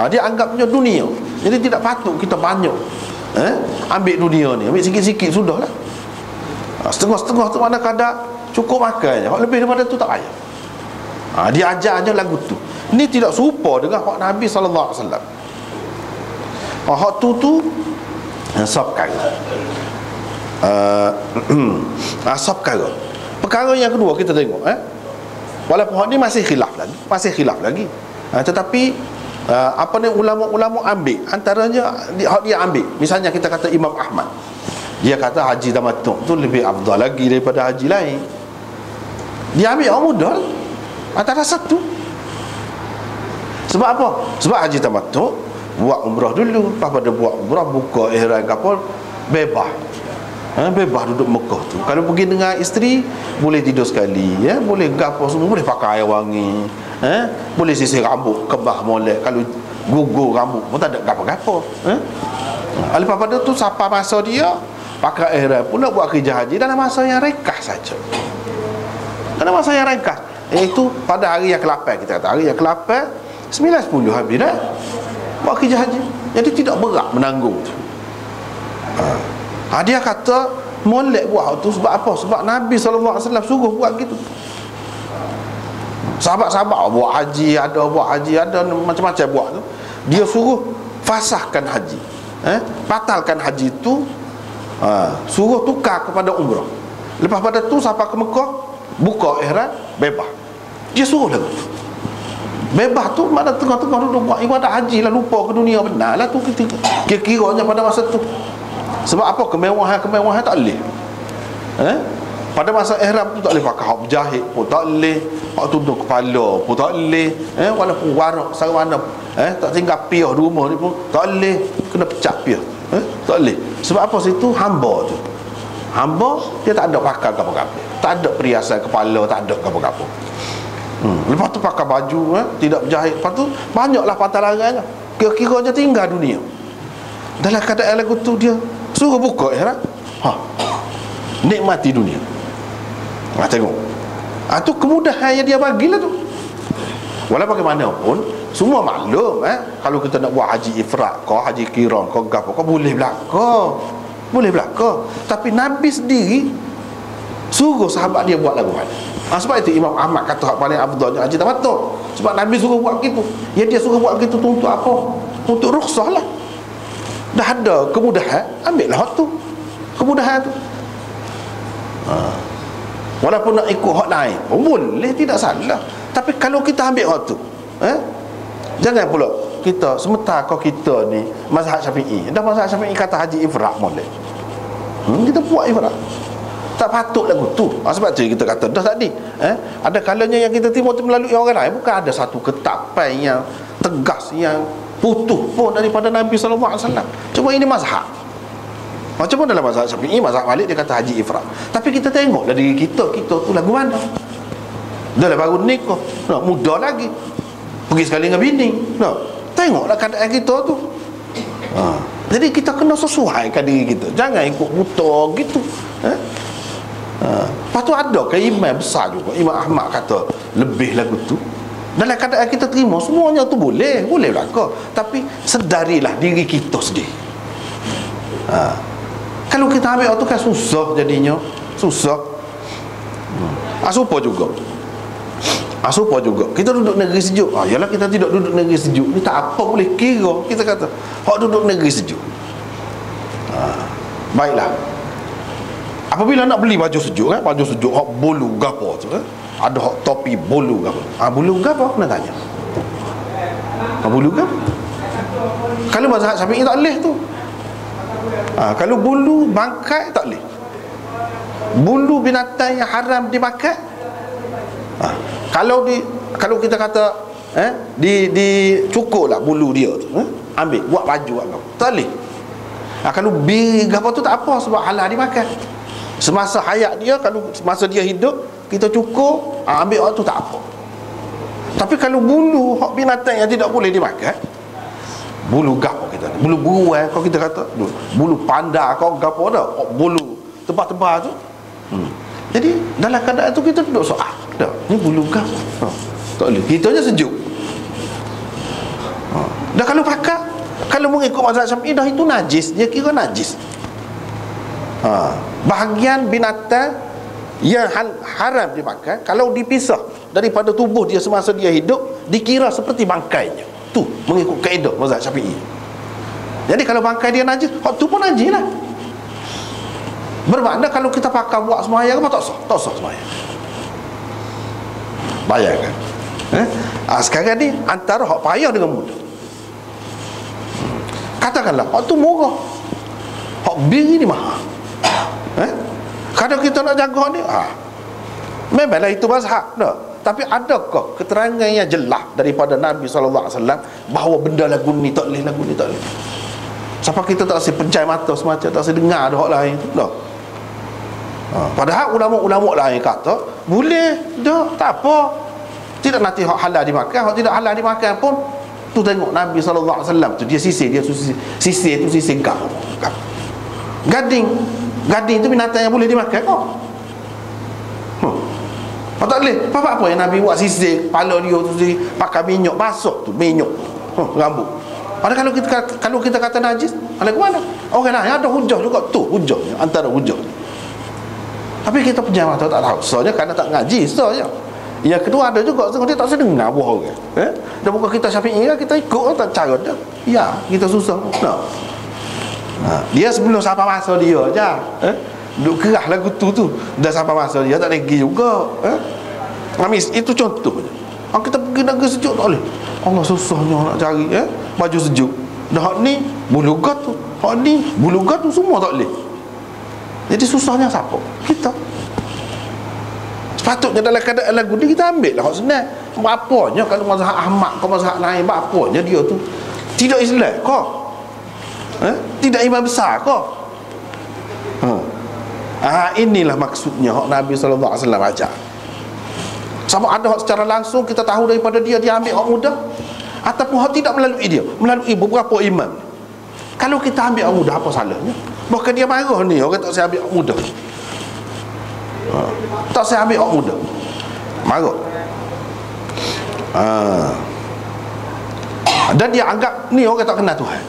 Dia anggapnya dunia. Jadi tidak patut kita banyak ambil dunia ni. Ambil sikit-sikit sudahlah. Setengah-setengah tu mana kadar cukup makan je. Hak lebih daripada tu tak payah. Dia ajar je lagu tu. Ni tidak serupa dengan hak Nabi sallallahu alaihi wasallam. Hak tu sab perkara. Sab perkara. Perkara yang kedua kita tengok, walaupun hak ni masih khilaf lagi. Tetapi ulama-ulama ambil, antaranya hak dia ambil. Misalnya kita kata Imam Ahmad, dia kata haji tamattu tu lebih afdal lagi daripada haji lain. Dia ambil yang mudah antara satu. Sebab apa? Sebab haji tamattu buat umrah dulu, lepas pada buat umrah buka ihram kapal, bebas. Bebas duduk Mekah tu. Kalau pergi dengan isteri, boleh tidur sekali, boleh gapo semua, boleh pakai air wangi, boleh sisir rambut, kebah molek. Kalau gugur rambut pun tak ada gapo-gapo. Lepas pada tu siapa masa dia pakai ihram pula buat kerja haji dalam masa yang ringkas saja. Dalam masa yang ringkas, iaitu pada hari yang ke-8, kita kata hari yang ke-8 9-10 habis dah buat kerja haji. Jadi tidak berat menanggung tu. Dia kata molek buat tu sebab apa? Sebab Nabi SAW suruh buat gitu. Sahabat-sahabat buat haji, ada macam-macam buat tu. Dia suruh fasahkan haji, batalkan haji tu, suruh tukar kepada umrah. Lepas pada tu sampai ke Mekah, buka ihram, bebas. Dia suruh lagu tu. Bebas tu mana tengah-tengah duduk buat ibadat haji lah, lupa ke dunia, benar lah tu kira-kiranya pada masa tu. Sebab apa? Kemewahan tak boleh. Pada masa ihram tu tak boleh pakai hak berjahit pun tak boleh, hak tutup kepala pun tak boleh, walaupun warak sarwana tak tinggal piah di rumah ni pun tak boleh, kena pecah piah, tak boleh. Sebab apa? Situ hamba tu, hamba dia tak ada pakai apa-apa, tak ada periasan kepala, tak ada apa-apa. Lepas tu pakai baju tidak berjahit. Lepas tu banyaklah patah larangan, kira-kiranya tinggal dunia. Dalam keadaan lagu tu dia suruh buka ihram, nikmati dunia. Tengok, tu kemudahan yang dia bagilah tu. Walau bagaimanapun semua maklum, kalau kita nak buat haji ifrat kau, haji qiran kau, gapo kau, boleh belaka. Tapi Nabi sendiri suruh sahabat dia buat lagu haji. Sebab itu Imam Ahmad kata hak paling afdalnya haji tamattu. Sebab Nabi suruh buat gitu. Dia suruh buat gitu tu untuk apa? untuk rukhsah lah. Dah ada kemudahan, ambil lah hak tu, kemudahan tu. Walaupun nak ikut hak lain pun boleh, tidak salah. Tapi kalau kita ambil hak tu, jangan pula kita sementara kau kita ni mazhab Syafi'i, dah mazhab Syafi'i kata haji ifrad boleh, kita buat ifrad. Tak patut lagu tu. Sebab tu kita kata dah tadi, ada kalanya yang kita terima tu melalui orang lain, bukan ada satu ketapan yang tegas, yang putus pun daripada Nabi SAW. Cuma ini mazhab. Macam mana dalam mazhab Syafi'i, mazhab Malik dia kata haji ifrad. Tapi kita tengok dari kita tu lagu mana. Dah lah baru nikah, muda lagi, pergi sekali dengan bini, tengoklah keadaan kita tu. Jadi kita kena sesuaikan diri kita, jangan ikut buta gitu. Lepas tu ada ke imam besar juga, Imam Ahmad kata lebih lagu tu. Dalam keadaan kita terima semuanya tu boleh belaka, tapi sedarilah diri kita sendiri. Kalau kita ambil tu kan susah jadinya, susah. Asupa juga kita duduk negeri sejuk. Yalah kita tidak duduk negeri sejuk ni tak apa boleh kira. Kita kata hak duduk negeri sejuk. Baiklah, apabila nak beli baju sejuk kan, baju sejuk hak bulu gapo tu kan, ada hak topi bulu gapo. Bulu gapo kena tanya. Bulu gapo? Kalau mazhab Syafi'i tak boleh tu. Kalau bulu bangkai tak boleh. Bulu binatang yang haram dimakan. Kalau kita kata cukurlah bulu dia tu, ambil buat baju apa, tak boleh. Kalau biri gapo tu tak apa, sebab halal dimakan. Semasa hayat dia, kalau semasa dia hidup kita cukur, ambil waktu tak apa. Tapi kalau bulu hak binatang yang tidak boleh dimakan, bulu gapo kita, bulu buruan kau kita kata, bulu panda kau gapo dah, bulu tebal-tebal tu. Jadi dalam keadaan tu kita duduk soal, dah ni bulu gapo, tak boleh, kita je sejuk. Dah kalau pakai, kalau mengikut mazhab Syafi'i dah itu najis, dia kira najis. Bahagian binatang yang haram dimakan, kalau dipisah daripada tubuh dia semasa dia hidup, dikira seperti bangkainya. Tu mengikut kaedah mazhab Syafi'i. Jadi kalau bangkai dia najis, hak tu pun najis lah. Bermakna kalau kita pakai buat sembahyang apa tak sah sembahyang. Bayangkan. Sekarang ni antara hak payah dengan mudah. Katakanlah hak tu murah, hak biri ni mahal. Kalau kita nak jaga ni, memanglah itu mazhab dah. Tapi adakah keterangan yang jelas daripada Nabi SAW bahawa benda lagu ni tak boleh, lagu ni tak boleh? Siapa kita tak rasa pejam mata semacam, tak rasa dengar ada hak lain tu dah. Padahal ulama-ulama lain kata boleh dah, tak apa. Tidak nanti hak halal dimakan, hak tidak halal dimakan pun tu tengok Nabi SAW tu dia sisir tu sisir gading tu binatang yang boleh dimakan kok. Tak boleh. Apa yang Nabi buat sisir kepala dia tu sendiri, pakai minyak basuh tu, minyak rambut. Padahal kalau kita kata najis, ada ke mana? Orang lain ada hujah juga tu, hujahnya antara hujah. Tapi kita pejam mata tak tahu. Soalnya kerana tak ngaji saja. Yang kedua ada juga dia tak sedengar buah orang. Dan bukan kita Syafi'i kan, kita ikut tak cara dia. Ya, kita susah. Dia sebelum sampai masa dia aja. Duk kerah lagu tu dah sampai masa dia tak lagi juga. Amis itu contohnya. Kita pergi negeri sejuk tak boleh. Allah susahnya nak cari baju sejuk. Dah hak ni bulu gat tu, hak ni bulu gat tu semua tak boleh. Jadi susahnya siapa? Kita. Sepatutnya dalam keadaan lagu ni kita ambil lah hak senang. Apanya kalau mazhab Ahmad kau mazhab lain, apanya dia tu tidak Islam kau? Tidak imam besar kau? Inilah maksudnya hak Nabi SAW ajar. Sama ada hak secara langsung kita tahu daripada dia ambil hak mudah, ataupun hak tidak melalui dia, melalui beberapa imam. Kalau kita ambil hak mudah, apa salahnya? Bahkan dia marah ni orang tak saya ambil hak mudah. Tak saya ambil hak mudah, marah. Dan dia anggap ni orang tak kenal Tuhan.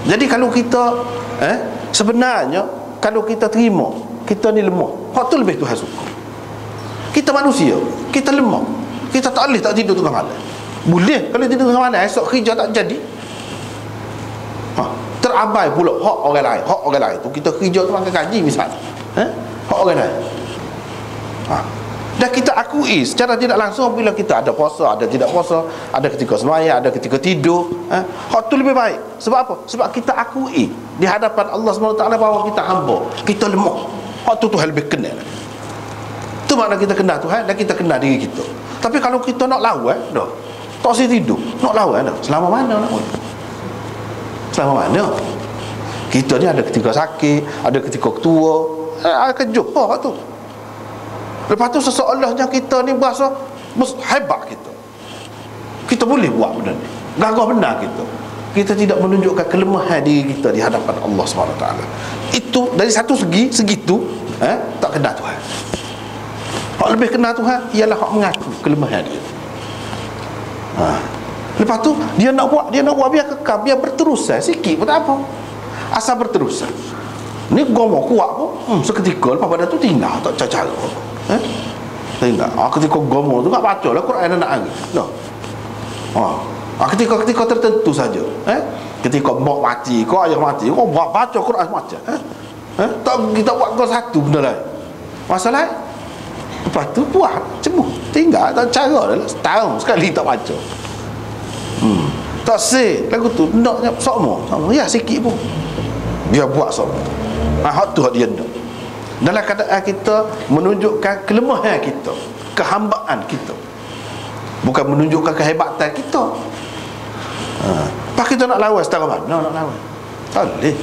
Jadi kalau kita sebenarnya kalau kita terima kita ni lemah, hak tu lebih Tuhan suka. Kita manusia, kita lemah, kita tak boleh tak tidur tengah malam. Boleh kalau dia tengah mana esok kerja tak jadi. Terabai pula hak orang lain. Hak orang lain tu kita kerja tu makan gaji misalnya. Hak orang lain. Dan kita akui secara tidak langsung bila kita ada puasa, ada tidak puasa, ada ketika sembahyang, ada ketika tidur, hak tu lebih baik. Sebab apa? Sebab kita akui di hadapan Allah SWT bahawa kita hamba, kita lemah. Hak tu Tuhan lebih kenal. Tu makna kita kenal Tuhan dan kita kenal diri kita. Tapi kalau kita nak lawan dah, tak boleh tidur, nak lawan dah, selama mana nak lawan? Selama mana? Kita ni ada ketika sakit, ada ketika tua, kejut hak tu. Lepas tu seseolahnya kita ni berasa hebat kita. Kita boleh buat benda ni. Gagah benar kita. Kita tidak menunjukkan kelemahan diri kita di hadapan Allah SWT. Itu dari satu segi tu tak kenal Tuhan. Hak lebih kenal Tuhan ialah hak mengaku kelemahan dia. Lepas tu dia nak buat biar kekal, biar berterusan sikit pun tak apa. Asal berterusan. Ni gomo kuat pun seketika lepas pada tu tinggal tak cara. Tinggal. Ketika gomo tu tak baca lah Quran nak hari. Noh. Ketika tertentu saja. Ketika mak mati, kau ayah mati, kau baca Quran macam. Tak kita buat kau satu benda lain. Masalah lepas tu buat cemuh. Tinggal tak cara dah setahun sekali tak baca. Tak say lagu tu naknya sokmo. Ya sikit pun. Dia buat sokmo. Hak tu hak dia nak. Dalam keadaan kita menunjukkan kelemahan kita, kehambaan kita, bukan menunjukkan kehebatan kita. Pak kita nak lawan setara mana nak lawan? Tak boleh.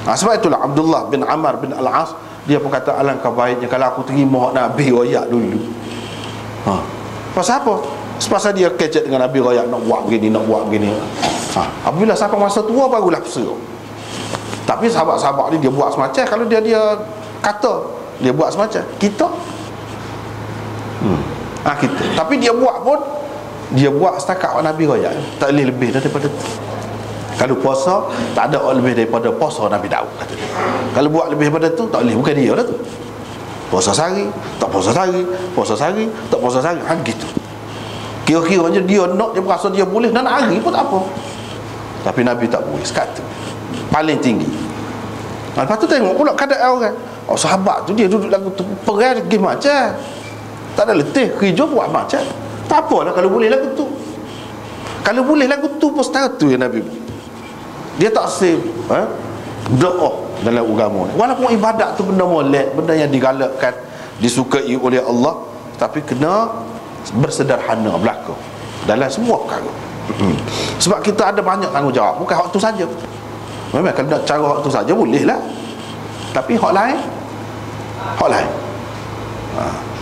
Sebab itulah Abdullah bin Amr bin Al-As dia pun kata alangkah baiknya kalau aku terima hak Nabi royak dulu. Pasal apa? Sepasal dia kecek dengan Nabi royak nak buat begini, nak buat begini. Apabila sampai masa tua barulah pesera. Tapi sahabat-sahabat ni dia buat semacam, kalau dia kata dia buat semacam kita kita. Tapi dia buat pun dia buat setakat Nabi royak, tak boleh lebih daripada tu. Kalau puasa tak ada lebih daripada puasa Nabi Daud kata dia. Kalau buat lebih daripada tu tak boleh, bukan dia dah tu. Puasa sehari, tak puasa sehari, puasa sehari, tak puasa sehari, gitu. Kira-kiranya dia nak, dia berasa dia boleh nak hari pun tak apa. Tapi Nabi tak boleh sekata paling tinggi. Lepas tu tengok pula keadaan orang. Sahabat tu dia duduk lagu tu perang pergi macam tak ada letih, kerja buat macam tak apalah kalau boleh lagu tu. Kalau boleh lagu tu pun setara tu yang Nabi. Dia tak say doa dalam agama ni. Walaupun ibadat tu benda molek, benda yang digalakkan, disukai oleh Allah, tapi kena bersederhana berlaku dalam semua perkara. Sebab kita ada banyak tanggungjawab, bukan hak tu saja. Memang kalau nak cara hak tu saja boleh lah, tapi hak lain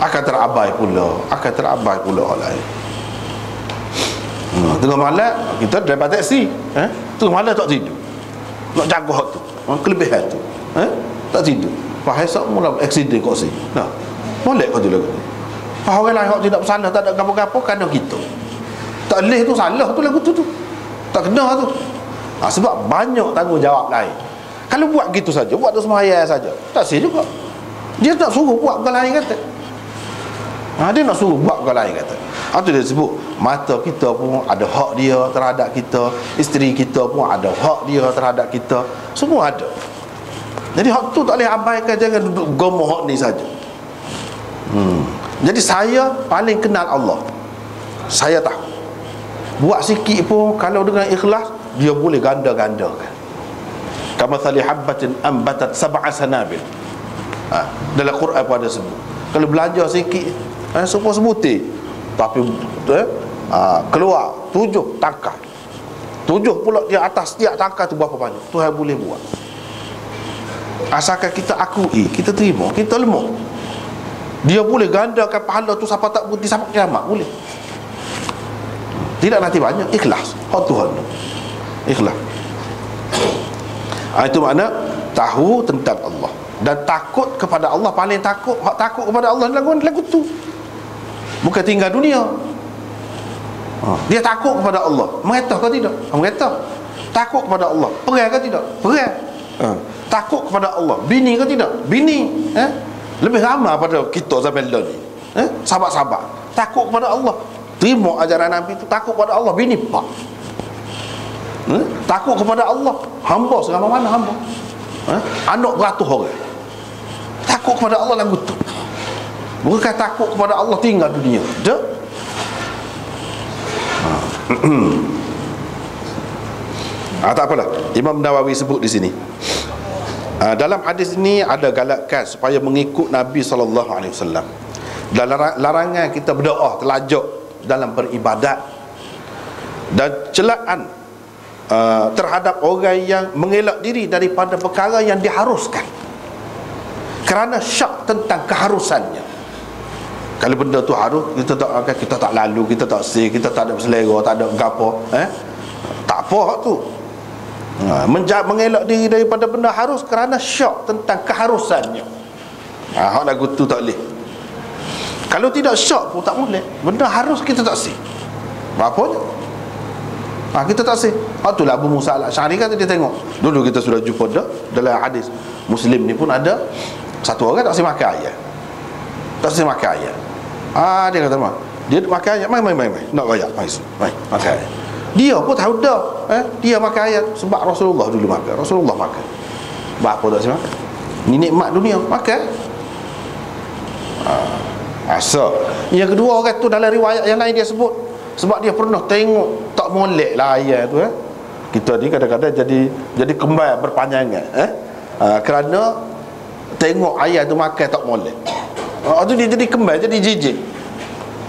akan terabai pula hak lain. Tengah malam kita dapat taksi, tengah malam tak tidur, nak jaga hak tu, kelebihan tu, tak tidur. Fahai sok mula aksiden kat sini. Nah, molek kau tu lagu. Orang lain hak tidak bersalah, tak ada gapo-gapo kerana kita. Tak leh tu salah tu lagu tu. Tak kena tu. Sebab banyak tanggungjawab lain. Kalau buat gitu saja, buat tu sembahyang saja, tak sah juga. Dia tak suruh buat bukan lain kata. Dia nak suruh buat bukan lain kata. Itu dia sebut mata kita pun ada hak dia terhadap kita, isteri kita pun ada hak dia terhadap kita, semua ada. Jadi hak tu tak boleh abaikan, jangan duduk gomoh hak ni saja. Jadi saya paling kenal Allah. Saya tahu buat sikit pun kalau dengan ikhlas dia boleh ganda-gandakan. Kama thali habbatin ambatat sab'a sanabil. Dalam Quran pun ada sebut. Kalau belajar sikit semua sebutir, tapi keluar 7 tangkai. 7 pula di atas setiap tangkai tu berapa banyak Tuhan boleh buat. Asalkan kita akui, kita terima, kita lemah. Dia boleh gandakan pahala tu sampai tak berhenti sampai kiamat, boleh. Tidak nanti banyak, ikhlas. Hak Tuhan tu ikhlas. Itu makna tahu tentang Allah dan takut kepada Allah. Paling takut, hak takut kepada Allah lagu tu, bukan tinggal dunia. Dia takut kepada Allah. Mereka ke tidak? Mereka takut kepada Allah. Perang ke tidak? Perang. Takut kepada Allah. Bini ke tidak? Bini. Lebih ramai pada kita zaman ni. Sahabat-sahabat takut kepada Allah. terima ajaran Nabi tu, takut pada Allah, bini pak. Takut kepada Allah, hamba selama mana hamba. Anak beratus orang. Takut kepada Allah lagu tu. Bukan takut kepada Allah tinggal dunia. Dak. Tak apalah. Imam Nawawi sebut di sini. Dalam hadis ini ada galakkan supaya mengikut Nabi SAW. Dan larangan kita berdoa terlajak dalam beribadat, dan celaan terhadap orang yang mengelak diri daripada perkara yang diharuskan kerana syak tentang keharusannya. Kalau benda tu harus, kita tak lalu, kita tak say, kita tak ada selera, tak ada gapo, tak apa hak tu. Mengelak diri daripada benda harus kerana syak tentang keharusannya. Hak lagu tu tak boleh. Kalau tidak syak pun tak boleh. Benda harus kita tak say. Apa-apanya. Kita tak say. Hak tu lah Abu Musa al-Asy'ari kata, dia tengok. Dulu kita sudah jumpa dah dalam hadis Muslim ni pun ada satu orang tak say makan ayam. Tak say makan ayam. Dia kata mah, dia makan ayam, mai. Nak royak, mai makan ayam. Dia pun tahu dah, dia makan ayam sebab Rasulullah dulu makan. Rasulullah makan. Apa tak say makan? Ni nikmat dunia, makan. Asal. Yang kedua, orang tu dalam riwayat yang lain dia sebut sebab dia pernah tengok tak molek lah ayam tu. Kita ni kadang-kadang jadi kembar berpanjangan, kerana tengok ayam tu makan tak molek. Tu dia jadi kembar, jadi jijik,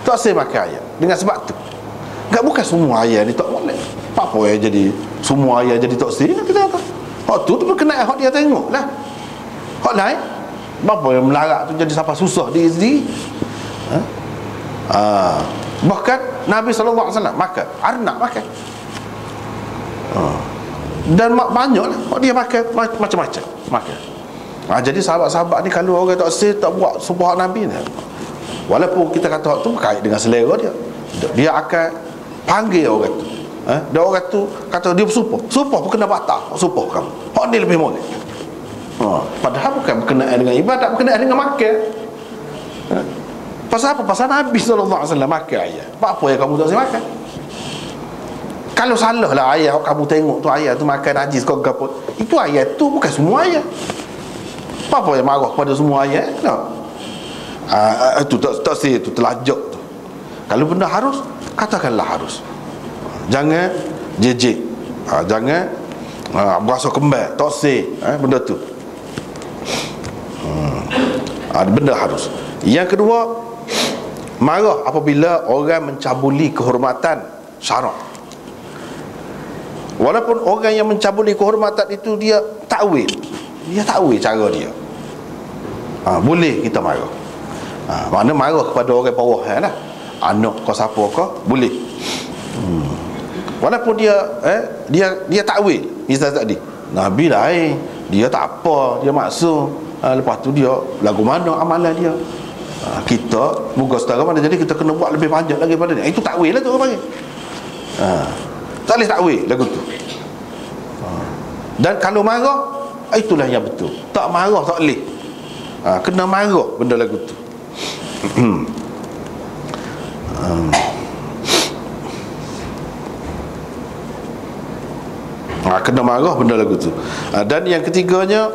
tak say makan ayam dengan sebab tu. Bukan semua ayam ni tak molek. Apa yang jadi semua ayam jadi tak say, kita kata hak tu berkenaan hak dia tengok lah. Hak lain, apa yang melarat tu jadi sampai susah diri sendiri. Bahkan Nabi SAW makan arnab, makan. Dan banyak lah dia makan macam-macam makan. Jadi sahabat-sahabat ni kalau orang tak say, tak buat sumpah Nabi ni, walaupun kita kata hak tu berkait dengan selera dia akan panggil orang tu. Dan orang tu kata dia bersumpah pun kena batal. Sumpah kamu, hak ni lebih molek. Padahal bukan berkenaan dengan ibadat, berkenaan dengan makan. Pasal apa? Pasal Nabi SAW makan ayam. Apa yang kamu tak boleh makan? Kalau salah lah ayam kamu tengok tu, ayam tu makan najis kau apa, itu ayam tu bukan semua ayam. Apa yang marah kepada semua ayam? Itu tak say, itu terlajak tu. Kalau benda harus, katakanlah harus. Jangan jejek, jangan berasa kembar, tak say benda tu. Benda harus. Yang kedua, marah apabila orang mencabuli kehormatan syarak. Walaupun orang yang mencabuli kehormatan itu dia takwil cara dia, boleh kita marah. Makna marah kepada orang bawah lah, anak kau siapa kau, boleh. Walaupun dia takwil, misal tadi Nabi lain, dia tak apa, dia maksud, lepas tu dia lagu mana amalan dia, kita muka setara mana, jadi kita kena buat lebih panjang lagi pada dia. Itu takwil lah tu orang panggil. Tak boleh takwil lagu tu. Dan kalau marah, itulah yang betul. Tak marah tak boleh. Kena marah benda lagu tu. Kena marah benda lagu tu. Dan yang ketiganya,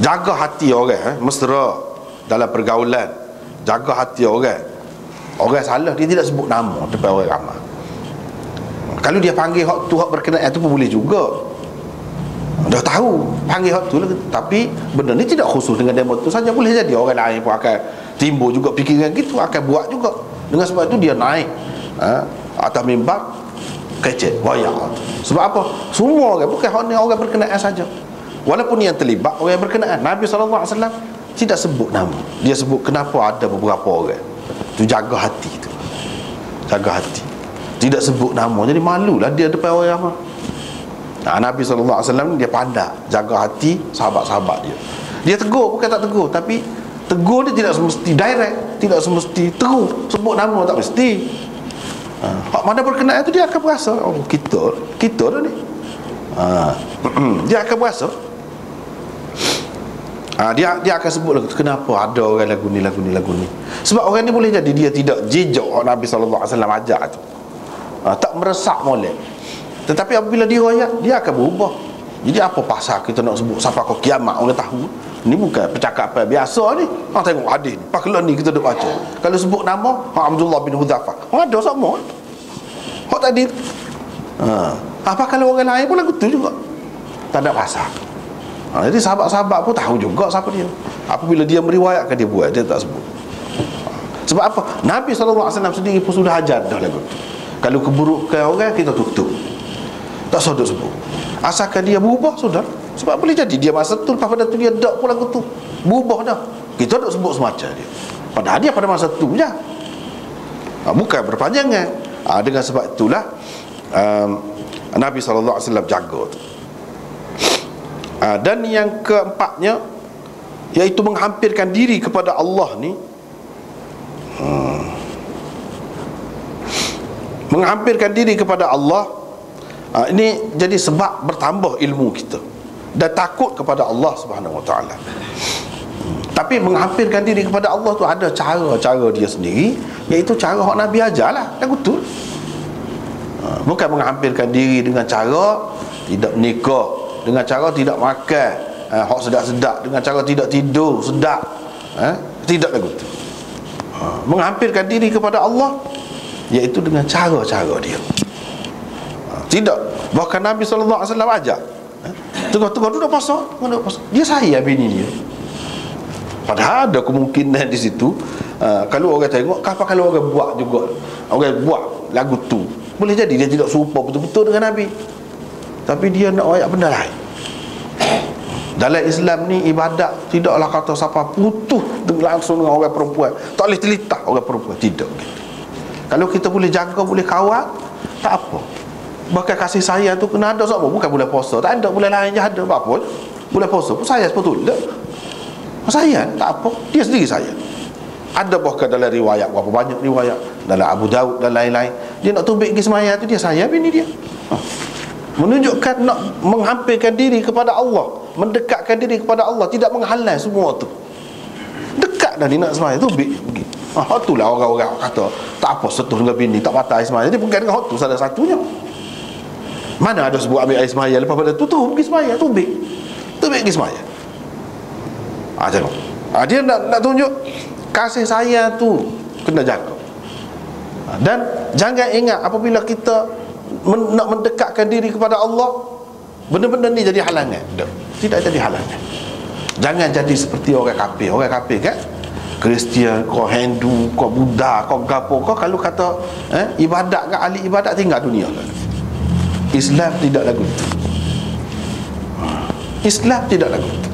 jaga hati orang, mesra dalam pergaulan. Jaga hati orang. Orang salah, dia tidak sebut nama depan orang ramai. Kalau dia panggil hak tu, hak berkenaan tu pun boleh juga. Dah tahu panggil hak tu lah. Tapi benda ni tidak khusus dengan demo tu saja. Boleh jadi orang lain pun akan timbul juga fikiran gitu, akan buat juga. Dengan sebab itu dia naik atas mimbar, kecek, wayak. Sebab apa? Semua orang, bukan hanya orang berkenaan saja. Walaupun yang terlibat orang yang berkenaan, Nabi SAW tidak sebut nama. Dia sebut kenapa ada beberapa orang. Tu jaga hati tu. Jaga hati. Tidak sebut nama. Jadi malulah dia depan orang ramai. Nabi SAW dia pandai jaga hati sahabat-sahabat dia. Dia tegur, bukan tak tegur, tapi tegur dia tidak semesti direct, tidak semesti tegur, sebut nama tak mesti. Hak mana berkenaan tu dia akan berasa, oh kita dah ni. Dia akan berasa. Dia akan sebut lagu tu. Kenapa ada orang lagu ni. Sebab orang ni boleh jadi dia tidak jejak Nabi SAW ajar tu, tak meresak molek. Tetapi apabila dia royak, dia akan berubah. Jadi apa pasal kita nak sebut sampai ke kiamat orang tahu? Ni bukan percakapan biasa ni. Tengok hadis ni, pakelan ni kita duk baca. Kalau sebut nama Abdullah bin Hudzafah, ada sama. Hak tadi. Apa kalau orang lain pun lagu tu juga? Tak ada pasal. Jadi sahabat-sahabat pun tahu juga siapa dia. Apabila dia meriwayatkan, dia buat, dia tak sebut. Sebab apa? Nabi SAW sendiri pun sudah ajar dah lagu tu. Kalau keburukan orang, kita tutup, tak sodok sebut. Asalkan dia berubah, sudah. Sebab boleh jadi dia masa tu, lepas pada tu dia tak pun lagu tu, berubah dah, kita tak sebut semacam dia. Padahal dia pada masa tu je, bukan berpanjangan. Dengan sebab itulah Nabi SAW jaga tu. Dan yang keempatnya, iaitu menghampirkan diri kepada Allah ni. Menghampirkan diri kepada Allah, ini jadi sebab bertambah ilmu kita dan takut kepada Allah Subhanahu Wa Taala. Tapi menghampirkan diri kepada Allah tu ada cara-cara dia sendiri, iaitu cara hak Nabi ajarlah lagu tu. Bukan menghampirkan diri dengan cara tidak menikah, dengan cara tidak makan hak sedap-sedap, dengan cara tidak tidur sedap, tidak lagu tu. Menghampirkan diri kepada Allah iaitu dengan cara-cara dia. Tidak, bahkan Nabi SAW ajar, tengah-tengah tu dah pasal, dia sayang bini dia. Padahal ada kemungkinan di situ, kalau orang tengok, kalau orang buat juga, orang buat lagu tu, boleh jadi dia tidak serupa betul-betul dengan Nabi, tapi dia nak ayat benda lain. Dalam Islam ni ibadat tidaklah kata siapa putus langsung dengan orang perempuan, tak boleh telitah orang perempuan, tidak gitu. Kalau kita boleh jaga, boleh kawal, tak apa. Bahkan kasih sayang tu kena ada sebab bukan boleh puasa, tak ada boleh lain je ada apa. Boleh puasa pun sayang betul tak? Sayang tak apa, dia sendiri sayang. Ada bahkan dalam riwayat, berapa banyak riwayat dalam Abu Daud dan lain-lain, dia nak tumbik pergi semayang tu dia sayang bini dia. Menunjukkan nak menghampirkan diri kepada Allah, mendekatkan diri kepada Allah, tidak menghalang semua tu. Dekat dah dia nak semayang, tumbik pergi. Itulah orang-orang kata tak apa sentuh dengan bini, tak patah air semayang. Dia bukan dengan tu salah satunya. Mana ada sebut ambil air semayang, lepas pada tu pergi semayang, tumbik pergi semayang. Tengok, dia nak tunjuk kasih sayang tu kena jaga. Dan jangan ingat apabila kita nak mendekatkan diri kepada Allah, benda-benda ni jadi halangan. Tidak jadi halangan. Jangan jadi seperti orang kafir. Orang kafir kan, Kristian, kau Hindu, kau Buddha, kau gapo, kau kalau kata ibadat kan, ahli ibadat tinggal dunia kan. Islam tidak lagu tu. Islam tidak lagu tu.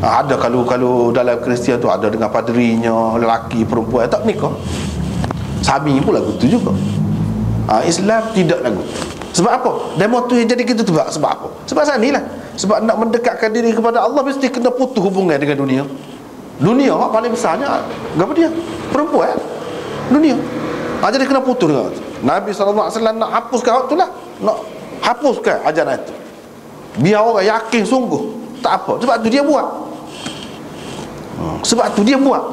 Ada kalau dalam Kristian tu ada dengan padrinya, lelaki perempuan tak nikah, sami pun lagu tu juga. Islam tidak lagu tu. Sebab apa? Demo tu yang jadi kita tu sebab apa? Sebab sana lah. Sebab nak mendekatkan diri kepada Allah mesti kena putus hubungan dengan dunia. Dunia paling besarnya apa dia? Perempuan. Dunia. Jadi kena putus dengan itu. Nabi SAW nak hapuskan hak tu lah, nak hapuskan ajaran itu, biar orang yakin sungguh tak apa. Sebab tu dia buat. Sebab tu dia buat.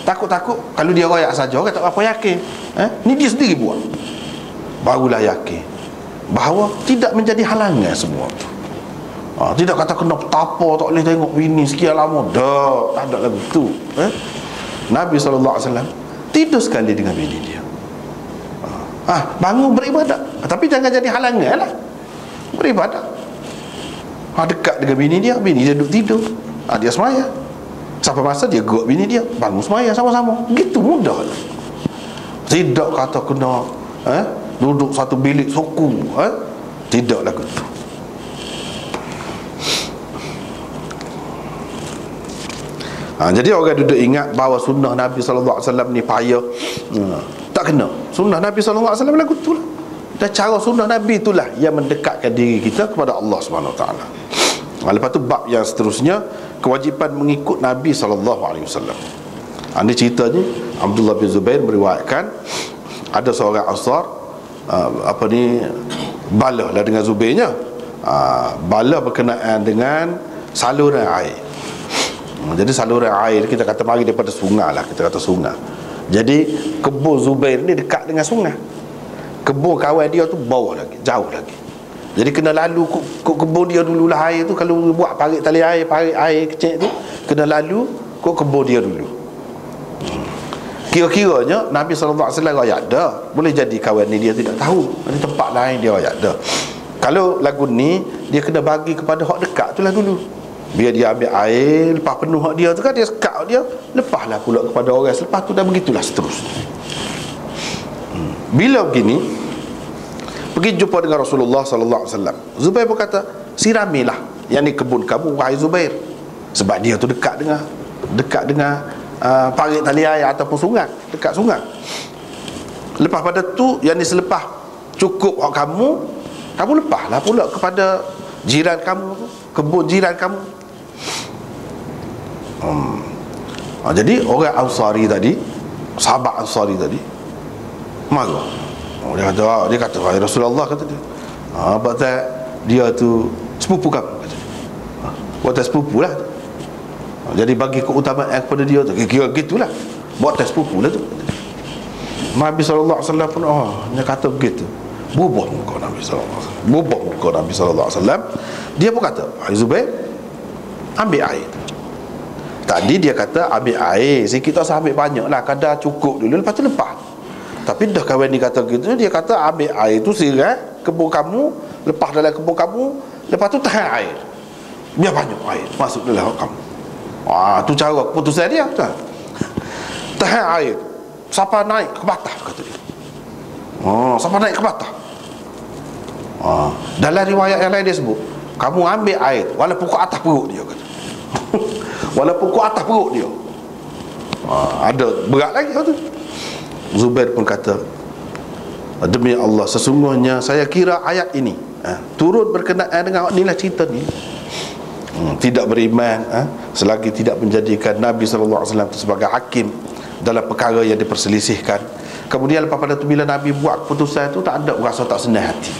Takut-takut kalau dia royak saja orang tak apa yakin. Ni dia sendiri buat, barulah yakin bahawa tidak menjadi halangan semua tu. Tidak kata kena petapa, tak boleh tengok bini sekian lama, tak ada lagu tu. Nabi SAW tidur sekali dengan bini dia, bangun beribadat, tapi jangan jadi halangan lah beribadat. Dekat dengan bini dia duduk tidur, dia semaya. Sampai masa dia gerak bini dia, bangun semaya sama-sama. Gitu mudah lah. Tidak kata kena duduk satu bilik suku, tidak lagu tu. Jadi orang duduk ingat bahawa sunnah Nabi SAW ni payah, tak kena. Sunnah Nabi SAW lagu tu lah. Dan cara sunnah Nabi itulah yang mendekatkan diri kita kepada Allah SWT. Lepas tu bab yang seterusnya, kewajipan mengikut Nabi SAW. Ini ceritanya Abdullah bin Zubair meriwayatkan, ada seorang Ansar balah lah dengan Zubairnya, balah berkenaan dengan saluran air. Jadi saluran air kita kata mari daripada sungai lah, kita kata sungai. Jadi kebun Zubair ni dekat dengan sungai. Kebun kawan dia tu bawah lagi, jauh lagi. Jadi kena lalu kebun dia dululah air tu. Kalau buat parit tali air, parit air kecil tu, kena lalu kebun dia dulu. Kira-kiranya Nabi SAW rakyat dah. Boleh jadi kawan ni dia tidak tahu, di tempat lain dia rakyat dah. Kalau lagu ni dia kena bagi kepada hak dekat tu lah dulu. Biar dia ambil air, lepas penuh hak dia tu kan, dia sekat hak dia, lepaslah pula kepada orang. Selepas tu dah begitulah seterusnya. Bila begini, pergi jumpa dengan Rasulullah SAW. Zubair pun kata, siramilah yang ni kebun kamu, wahai Zubair. Sebab dia tu dekat dengan parit tali air ataupun sungai, dekat sungai. Lepas pada tu, yang ni selepas cukup hak kamu lepaslah pula kepada jiran kamu tu, kebun jiran kamu. Jadi orang Ansari tadi, sahabat Ansari tadi marah. Dia kata wahai Rasulullah, kata dia, betul dia tu sepupu kamu, kata dia. Buat sepupu lah. Jadi bagi keutamaan kepada dia tu, kira gitulah, buat sepupu lah tu. Nabi SAW pun dia kata begitu. Bubah muka Nabi SAW. Dia pun kata, wahai Zubair, ambil air. Tadi dia kata ambil air sikit, tak usah ambil banyak lah, kadar cukup dulu, lepas tu lepas. Tapi dah kawan ni kata gitu, dia kata ambil air tu sirai kebun kamu, lepas dalam kebun kamu, lepas tu tahan air, biar banyak air masuk dalam kamu. Tu cara keputusan dia kan? Tahan air sampai naik ke batas, kata dia. Sampai naik ke batas. Dalam riwayat yang lain dia sebut, kamu ambil air walaupun ke atas perut dia, kata. Walaupun ke atas perut dia. Ada berat lagi tu. Zubair pun kata, demi Allah, sesungguhnya saya kira ayat ini turun berkenaan dengan inilah cerita ni. Tidak beriman selagi tidak menjadikan Nabi SAW itu sebagai hakim dalam perkara yang diperselisihkan. Kemudian lepas pada tu, bila Nabi buat keputusan itu, tak ada rasa tak senang hati,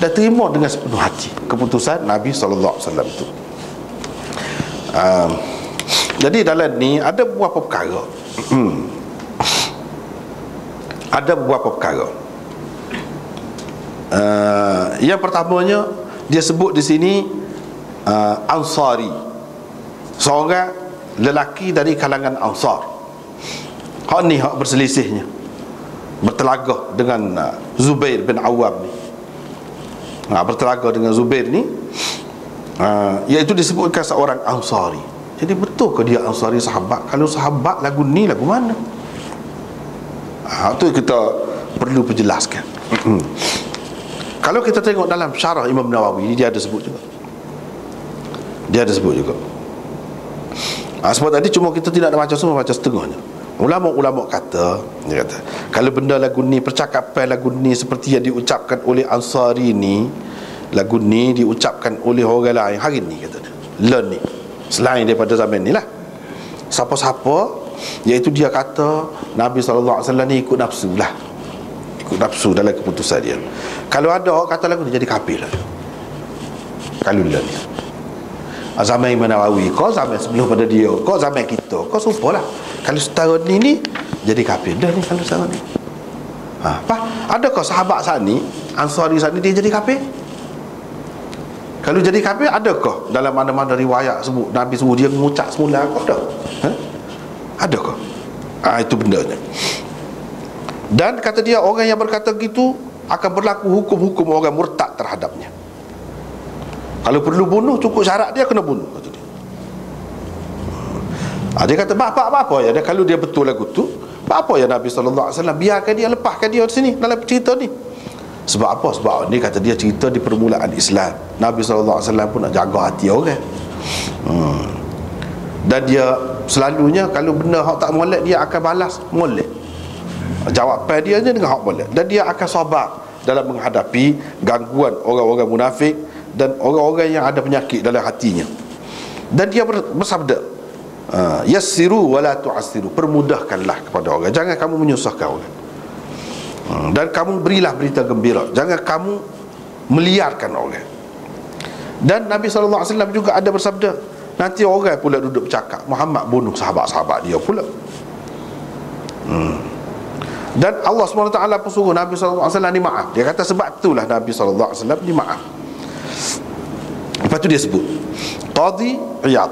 dan terima dengan sepenuh hati keputusan Nabi SAW itu. Jadi dalam ni ada beberapa perkara. Ada beberapa perkara. Yang pertamanya, dia sebut di sini Ansari, seorang lelaki dari kalangan Ansar. Hak ni hak berselisihnya, bertelagah dengan Zubair bin Awam ni. Bertelagah dengan Zubair ni, iaitu disebutkan seorang Ansari. Jadi betul ke dia Ansari sahabat? Kalau sahabat, lagu ni lagu mana? Itu kita perlu perjelaskan. Kalau kita tengok dalam syarah Imam Nawawi, dia ada sebut juga. Sebab tadi cuma kita tidak nak baca semua, baca setengahnya. Ulama-ulama kata, dia kata, kalau benda lagu ni, percakapan lagu ni seperti yang diucapkan oleh Ansari ni, lagu ni diucapkan oleh orang lain hari ni, kata dia, learn ni, selain daripada zaman ni lah, siapa-siapa, iaitu dia kata Nabi SAW ni ikut nafsu lah, ikut nafsu dalam keputusan dia. Kalau ada orang kata lagu ni, jadi kafir lah. Kalau learn ni zaman Imam Nawawi, kau zaman sebelum pada dia, kau zaman kita, kau sumpah lah. Kalau setara ni jadi kafir dah ni. Kalau setara ni adakah sahabat saat ni, Ansari saat ni, dia jadi kafir? Kalau jadi kafir, adakah dalam mana-mana riwayat sebut Nabi suruh dia mengucap semula? Kau ada? Adakah? Itu bendanya. Dan kata dia, orang yang berkata gitu akan berlaku hukum-hukum orang murtad terhadapnya. Kalau perlu bunuh, cukup syarat dia kena bunuh, kata dia. Dia kata, apa ya, kalau dia betul lagu tu, apa ya Nabi SAW biarkan dia, lepaskan dia di sini dalam cerita ni. Sebab apa? Sebab ni kata dia cerita di permulaan Islam. Nabi SAW pun nak jaga hati orang. Dan dia selalunya kalau benda hak tak molek, dia akan balas molek. Jawapan dia je dengan hak molek. Dan dia akan sabar dalam menghadapi gangguan orang-orang munafik dan orang-orang yang ada penyakit dalam hatinya. Dan dia bersabda, yassiru wala tu'assiru, permudahkanlah kepada orang, jangan kamu menyusahkan orang. Dan kamu berilah berita gembira, jangan kamu meliarkan orang. Dan Nabi SAW juga ada bersabda, Nanti orang pula duduk bercakap Muhammad bunuh sahabat-sahabat dia pula. Dan Allah SWT pun suruh Nabi SAW ni maaf. Dia kata sebab itulah Nabi SAW ni maaf. Lepas tu dia sebut Qadhi Iyad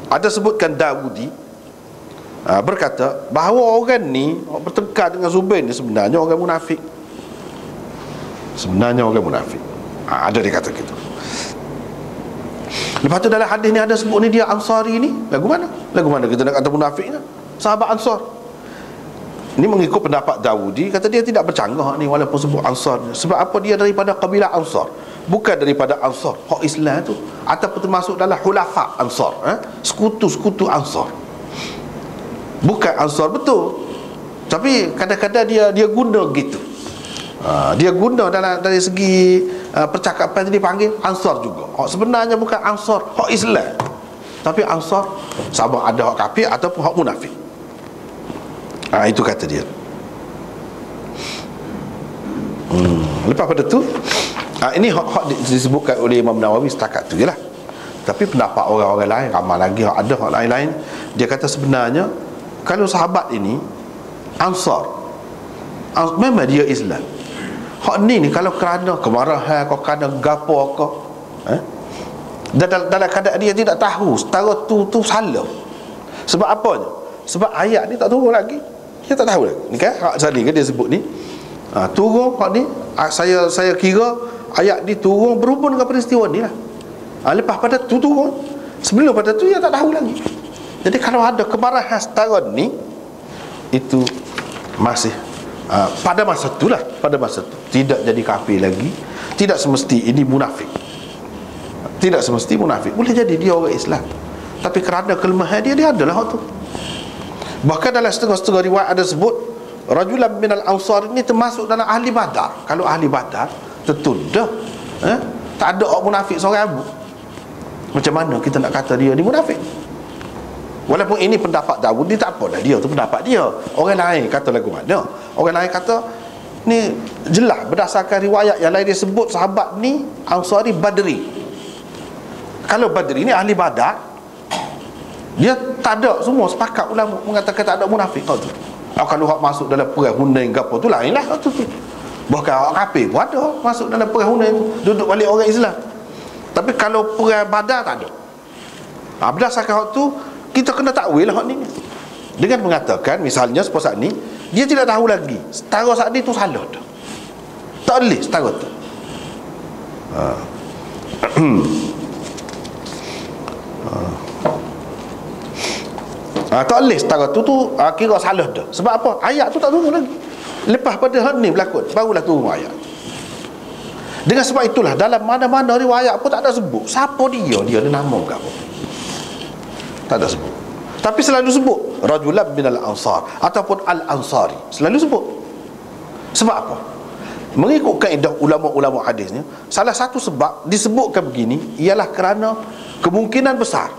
ada sebutkan Dawudi berkata bahawa orang ni bertengkar dengan Zubair ni sebenarnya orang munafik. Sebenarnya orang munafik. Ada dia kata gitu. Lepas tu dalam hadis ni ada sebut ni dia Ansari ni. Lagu mana? Lagu mana kita nak kata munafiknya? Sahabat Ansar. Ini mengikut pendapat Dawudi, kata dia tidak bercanggah ni walaupun sebut Ansar. Sebab apa? Dia daripada kabilah Ansar, bukan daripada Ansar hak Islam tu, ataupun termasuk dalam hulafa Ansar, sekutu-sekutu Ansar. Bukan Ansar betul, tapi kadang-kadang dia guna gitu. Dia guna dari segi percakapan dia panggil Ansar juga. Sebenarnya bukan Ansar hak Islam, tapi Ansar sama ada hak kafir ataupun hak munafik. Itu kata dia. Lepas pada tu ini hak disebutkan oleh Imam Nawawi setakat tu je lah. Tapi pendapat orang-orang lain ramai lagi, ada hak lain-lain. Dia kata sebenarnya kalau sahabat ini Ansar, memang dia Islam. Hak ni kalau kerana kemarahan, kau kerana gapo kau, dalam keadaan dia tidak tahu setara tu salah. Sebab apanya? Sebab ayat ni tak turun lagi. Dia tak tahu lagi. Ni kan hak tadi kan dia sebut ni. Turun hak ni, saya kira ayat ni turun berhubung dengan peristiwa ni lah. Lepas pada tu turun. Sebelum pada tu dia tak tahu lagi. Jadi kalau ada kemarahan setara ni, itu masih pada masa tu lah, pada masa tu tidak jadi kafir lagi. Tidak semesti ini munafik. Tidak semesti munafik. Boleh jadi dia orang Islam, tapi kerana kelemahan dia adalah hak tu. Bahkan dalam setengah-setengah riwayat ada sebut rajulan minal ansar ini termasuk dalam ahli Badar. Kalau ahli Badar tentu dah tak ada orang munafik seorang abu. Macam mana kita nak kata dia ni munafik? Walaupun ini pendapat Dawud, dia tak apalah, dia tu pendapat dia. Orang lain kata lagu mana? Orang lain kata ni jelas berdasarkan riwayat yang lain dia sebut sahabat ni Ansari Badri. Kalau Badri ni ahli Badar, dia tak ada, semua sepakat ulama mengatakan tak ada munafik kau tu. Kalau hak masuk dalam perang Hunain gapo tu lainlah tu. Bahkan hak kafir pun ada masuk dalam perang Hunain, duduk balik orang Islam. Tapi kalau perang Badar tak ada. Berdasarkan hak tu kita kena takwil hak ni. Dengan mengatakan misalnya seperti saat ni dia tidak tahu lagi setara saat ni tu salah dah. Tak boleh setara tu. Tak boleh setara tu kira salah dah. Sebab apa? Ayat tu tak turun lagi. Lepas pada hal ni berlakon barulah turun ayat. Dengan sebab itulah dalam mana-mana riwayat pun tak ada sebut siapa dia nama ke apa. Tak ada sebut. Tapi selalu sebut rajulan minal ansar ataupun al-ansari. Selalu sebut. Sebab apa? Mengikut kaedah ulama-ulama hadisnya, salah satu sebab disebutkan begini ialah kerana kemungkinan besar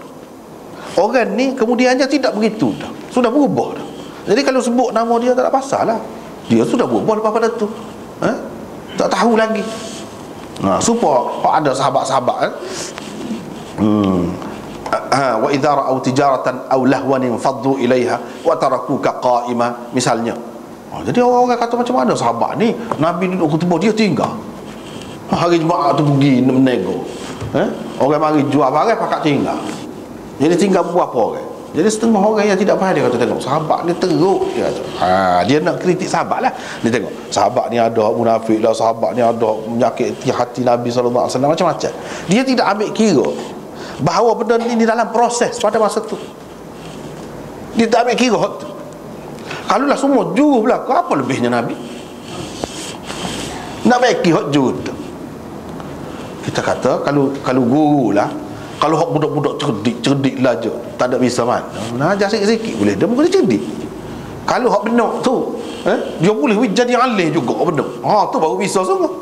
orang ni kemudiannya tidak begitu dah, sudah berubah dah. Jadi kalau sebut nama dia tak ada pasal lah, dia sudah berubah lepas pada tu, tak tahu lagi. Supaya ada sahabat-sahabat wa idza ra'aw tijaratan aw lahwan faddu ilaiha wa tarakuka qa'ima misalnya. Jadi orang-orang kata macam mana sahabat ni Nabi duduk khutbah dia tinggal. Hari Jumaat tu pergi menego. Orang mari jual barang pakat tinggal. Jadi tinggal berapa orang. Jadi setengah orang yang tidak faham dia kata tengok sahabat ni teruk dia kata. Dia nak kritik sahabat lah. Dia tengok sahabat ni ada munafik lah, sahabat ni ada menyakiti hati Nabi SAW, macam-macam. Dia tidak ambil kira bahawa benda ni dalam proses pada masa tu. Dia tak ambil kira hak tu. Kalaulah semua juru belaka, apa lebihnya Nabi? Nak baiki hak juru tu. Kita kata kalau guru lah, kalau hak budak-budak cerdik belajar, tak ada bisa mana, ajar sikit-sikit boleh, dia mungkin cerdik. Kalau hak benar tu, dia boleh jadi alim juga benar. Tu baru bisa semua.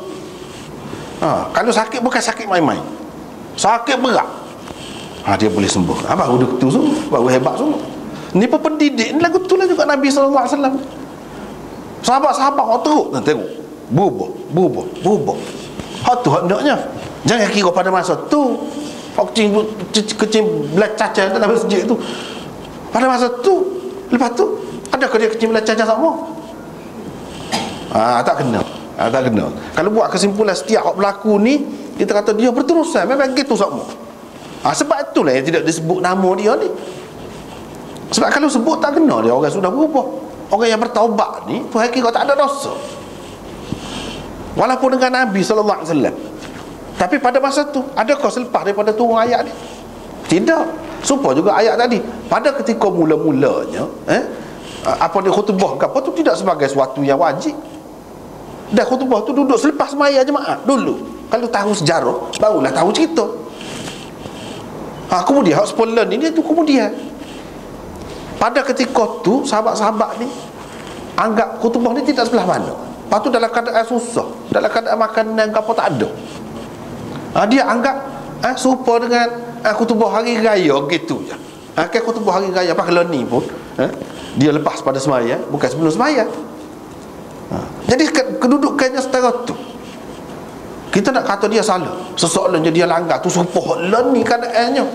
Kalau sakit bukan sakit main-main, sakit berat, dia boleh sembuh. Baru dia tu semua, baru hebat semua. Ni pun pendidik ni lagu tu lah juga Nabi SAW. Sahabat-sahabat hak teruk, tengok berubah. Hak tu hak naknya. Jangan kira pada masa tu kecil belacaca dalam masjid tu. Pada masa tu, lepas tu adakah dia kecil belacaca sama? Tak kena. Tak kena. Kalau buat kesimpulan setiap hak berlaku ni, kita kata dia berterusan, memang gitu sama. Sebab itulah yang tidak disebut nama dia ni. Sebab kalau sebut tak kena, dia orang sudah berubah. Orang yang bertaubat ni tu hakikat tak ada dosa, walaupun dengan Nabi SAW. Tapi pada masa tu, adakah selepas daripada turun ayat ni? Tidak. Supaya juga ayat tadi, pada ketika mula-mulanya apa dia khutbah ke apa tu tidak sebagai sesuatu yang wajib. Dan khutbah tu duduk selepas sembahyang jemaah dulu. Kalau tahu sejarah, barulah tahu cerita. Kemudian hak spoiler ni dia tu kemudian. Pada ketika tu sahabat-sahabat ni anggap khutbah ni tidak sebelah mana. Lepas tu dalam keadaan susah, dalam keadaan makanan apa tak ada, dia anggap serupa dengan khutbah hari raya gitu je. Kan khutbah hari raya apa kalau ni pun dia lepas pada sembahyang, bukan sebelum sembahyang. Jadi kedudukannya setara tu. Kita nak kata dia salah, sesoalnya dia langgar tu serupa hak ni keadaannya,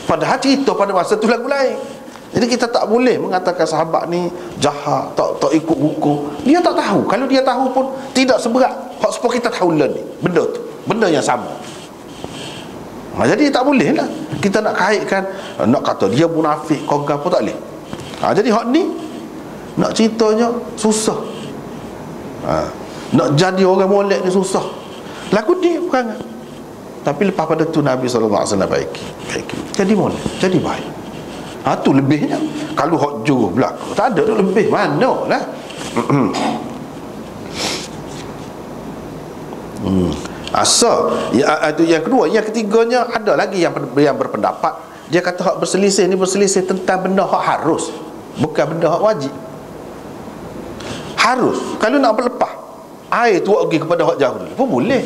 padahal cerita pada masa tu lagu lain. Jadi kita tak boleh mengatakan sahabat ni jahat, tak ikut hukum. Dia tak tahu. Kalau dia tahu pun tidak seberat hak supaya kita tahu ni benda tu, benda yang sama. Jadi tak boleh lah kita nak kaitkan, nak kata dia munafik kau apa, tak boleh. Jadi hak ni nak ceritanya susah. Nak jadi orang molek ni susah. Lagu dia perangai. Tapi lepas pada tu Nabi SAW baiki. Jadi molek, jadi baik. Tu lebihnya. Kalau hak juru belaka tak ada tu lebih mana lah. Itu yang kedua. Yang ketiganya, ada lagi yang berpendapat, dia kata hak berselisih ni berselisih tentang benda hak harus, bukan benda hak wajib. Harus. Kalau nak berlepas air tu pergi kepada hak jauh dulu pun boleh.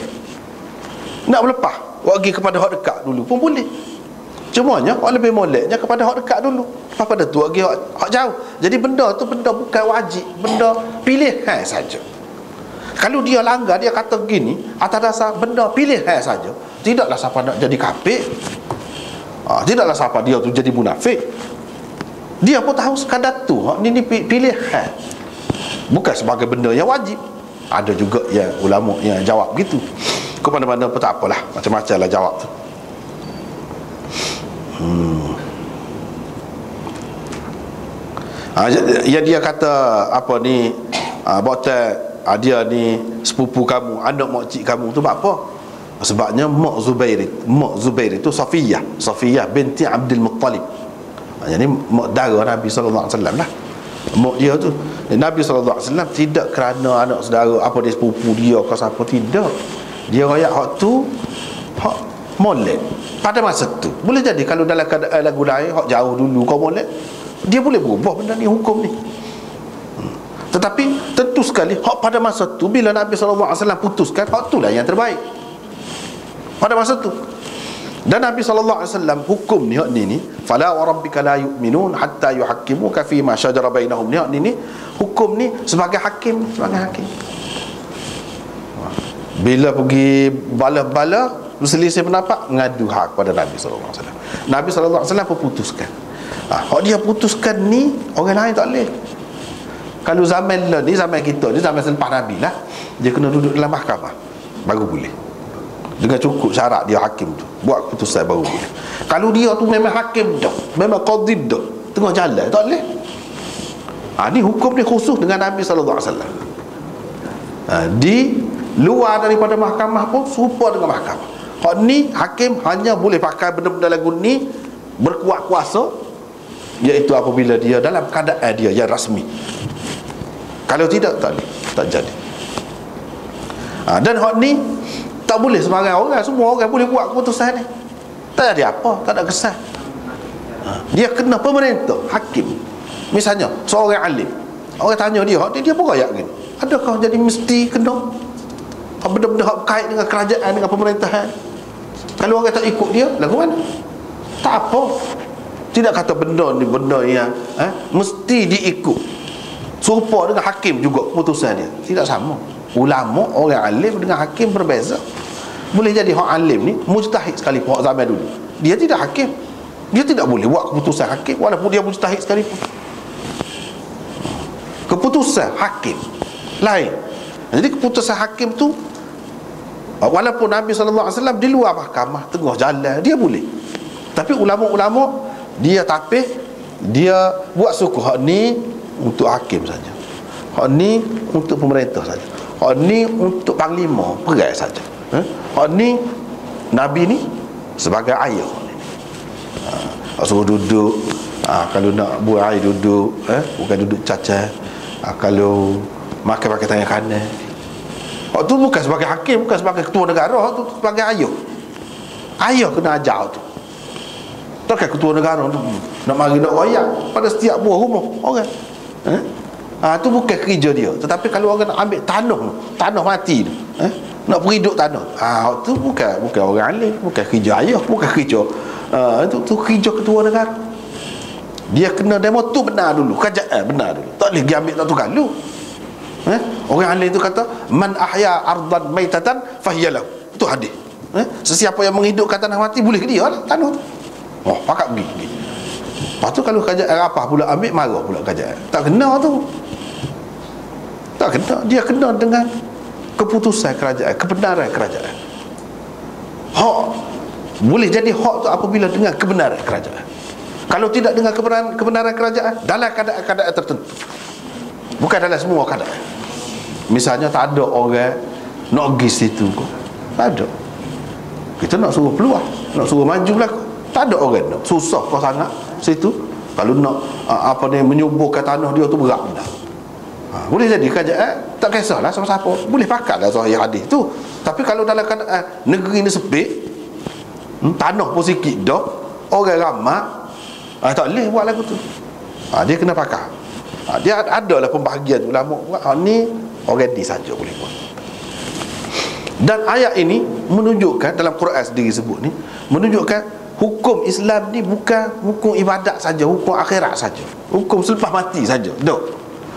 Nak berlepas pergi kepada hak dekat dulu pun boleh. Cumanya orang lebih moleknya kepada hak dekat dulu, lepas pada tu pergi hak jauh. Jadi benda tu benda bukan wajib, benda pilihan saja. Kalau dia langgar, dia kata begini atas dasar benda pilihan saja, tidaklah siapa nak jadi kafir, tidaklah siapa dia tu jadi munafik. Dia pun tahu sekadar tu ni pilihan, bukan sebagai benda yang wajib. Ada juga yang ulama yang jawab gitu. Kau mana-mana pun tak apalah, macam-macam lah jawab tu. Yang dia kata apa ni, botak dia ni sepupu kamu, anak makcik kamu tu buat apa? Sebabnya mak Zubair itu Safiyah binti Abdul Muttalib. Jadi mak dara Nabi SAW lah, mak dia tu. Nabi SAW tidak kerana anak saudara apa dia sepupu dia ke siapa, tidak. Dia rakyat hak tu hak molek pada masa tu. Boleh jadi kalau dalam keadaan lagu lain hak jauh dulu kau molek, dia boleh berubah benda ni, hukum ni. Tetapi tentu sekali hak pada masa tu, bila Nabi SAW putuskan, hak itulah yang terbaik pada masa tu. Dan Nabi SAW hukum ni, hak ni fala wa rabbika la yu'minun hatta yuhakkimuka fi ma syajara bainahum. Ni hukum ni sebagai hakim, bila pergi bala-bala berselisih pendapat, ngadu hak kepada Nabi SAW. Nabi SAW pun putuskan. Hak dia putuskan ni orang lain tak boleh. Kalau zaman ni, zaman kita ni, zaman selepas Nabi lah, dia kena duduk dalam mahkamah baru boleh, dengan cukup syarat dia hakim tu buat keputusan baru boleh. Kalau dia tu memang hakim dah, memang qadhi dah, tengah jalan tak boleh. Ni hukum ni khusus dengan Nabi SAW. Di luar daripada mahkamah pun serupa dengan mahkamah. Hak ni hakim hanya boleh pakai benda-benda lagu ni berkuat kuasa, iaitu apabila dia dalam keadaan dia yang rasmi. Kalau tidak, tak jadi. Dan hak ni tak boleh sembarang orang, semua orang boleh buat keputusan ni. Tak ada apa, tak ada kesan. Dia kena pemerintah, hakim. Misalnya seorang alim, orang tanya dia, hak dia pun rakyat gini, adakah jadi mesti kena benda-benda hak berkait dengan kerajaan, dengan pemerintahan? Kalau orang tak ikut dia, lagu mana? Tak apa. Tidak kata benda ni benda yang mesti diikut. Serupa dengan hakim juga keputusan dia, tidak sama. Ulama, orang alim dengan hakim berbeza. Boleh jadi hak alim ni mujtahid sekali hak zaman dulu. Dia tidak hakim. Dia tidak boleh buat keputusan hakim walaupun dia mujtahid sekalipun. Keputusan hakim lain. Jadi keputusan hakim tu walaupun Nabi SAW di luar mahkamah, tengah jalan, dia boleh. Tapi ulama-ulama dia tapih, dia buat suku hak ni untuk hakim saja, hak ni untuk pemerintah saja, hak ni untuk panglima perang saja, hak ni Nabi ni sebagai ayah. Suruh duduk, kalau nak buang air duduk, bukan duduk cacat. Kalau makan pakai tangan kanan. Hak tu bukan sebagai hakim, bukan sebagai ketua negara, hak tu sebagai ayah. Ayah kena ajar tu. Takkan ketua negara tu nak mari nak royak pada setiap buah rumah orang. Tu bukan kerja dia. Tetapi kalau orang nak ambil tanah mati tu, nak beriduk tanah, tu bukan orang alim, bukan kerja ayah, bukan kerja tu kerja ketua negara. Dia kena demo tu benar dulu, kerajaan benar dulu. Tak boleh dia ambil tak tukar dulu. Orang alim tu kata man ahya ardan maitatan fahiyalah. Itu hadis. Sesiapa yang menghidupkan tanah mati boleh ke dia lah tanah tu. Pakat pergi. Lepas tu kalau kerajaan apa pula ambil, marah pula kerajaan. Tak kena tu. Tak kena. Dia kena dengan keputusan kerajaan, kebenaran kerajaan. Hak boleh jadi hak tu apabila dengan kebenaran kerajaan. Kalau tidak dengan kebenaran kerajaan, dalam keadaan tertentu, bukan dalam semua keadaan. Misalnya tak ada orang nak pergi situ, tak ada. Kita nak suruh keluar, nak suruh maju lah, tak ada orang nak. Susah kau sangat situ. Kalau nak menyuburkan tanah dia tu berat benar. Boleh jadi kerajaan tak kisahlah siapa-siapa, boleh pakatlah sahih hadis tu. Tapi kalau dalam keadaan negeri ni sempit, tanah pun sikit dah, orang ramai, tak boleh buat lagu tu. Dia kena pakar. Dia adalah pembahagian ulama buat. Ni orang ni saja boleh buat. Dan ayat ini menunjukkan, dalam Quran sendiri sebut ni, menunjukkan hukum Islam ni bukan hukum ibadat saja, hukum akhirat saja, hukum selepas mati saja. Tak.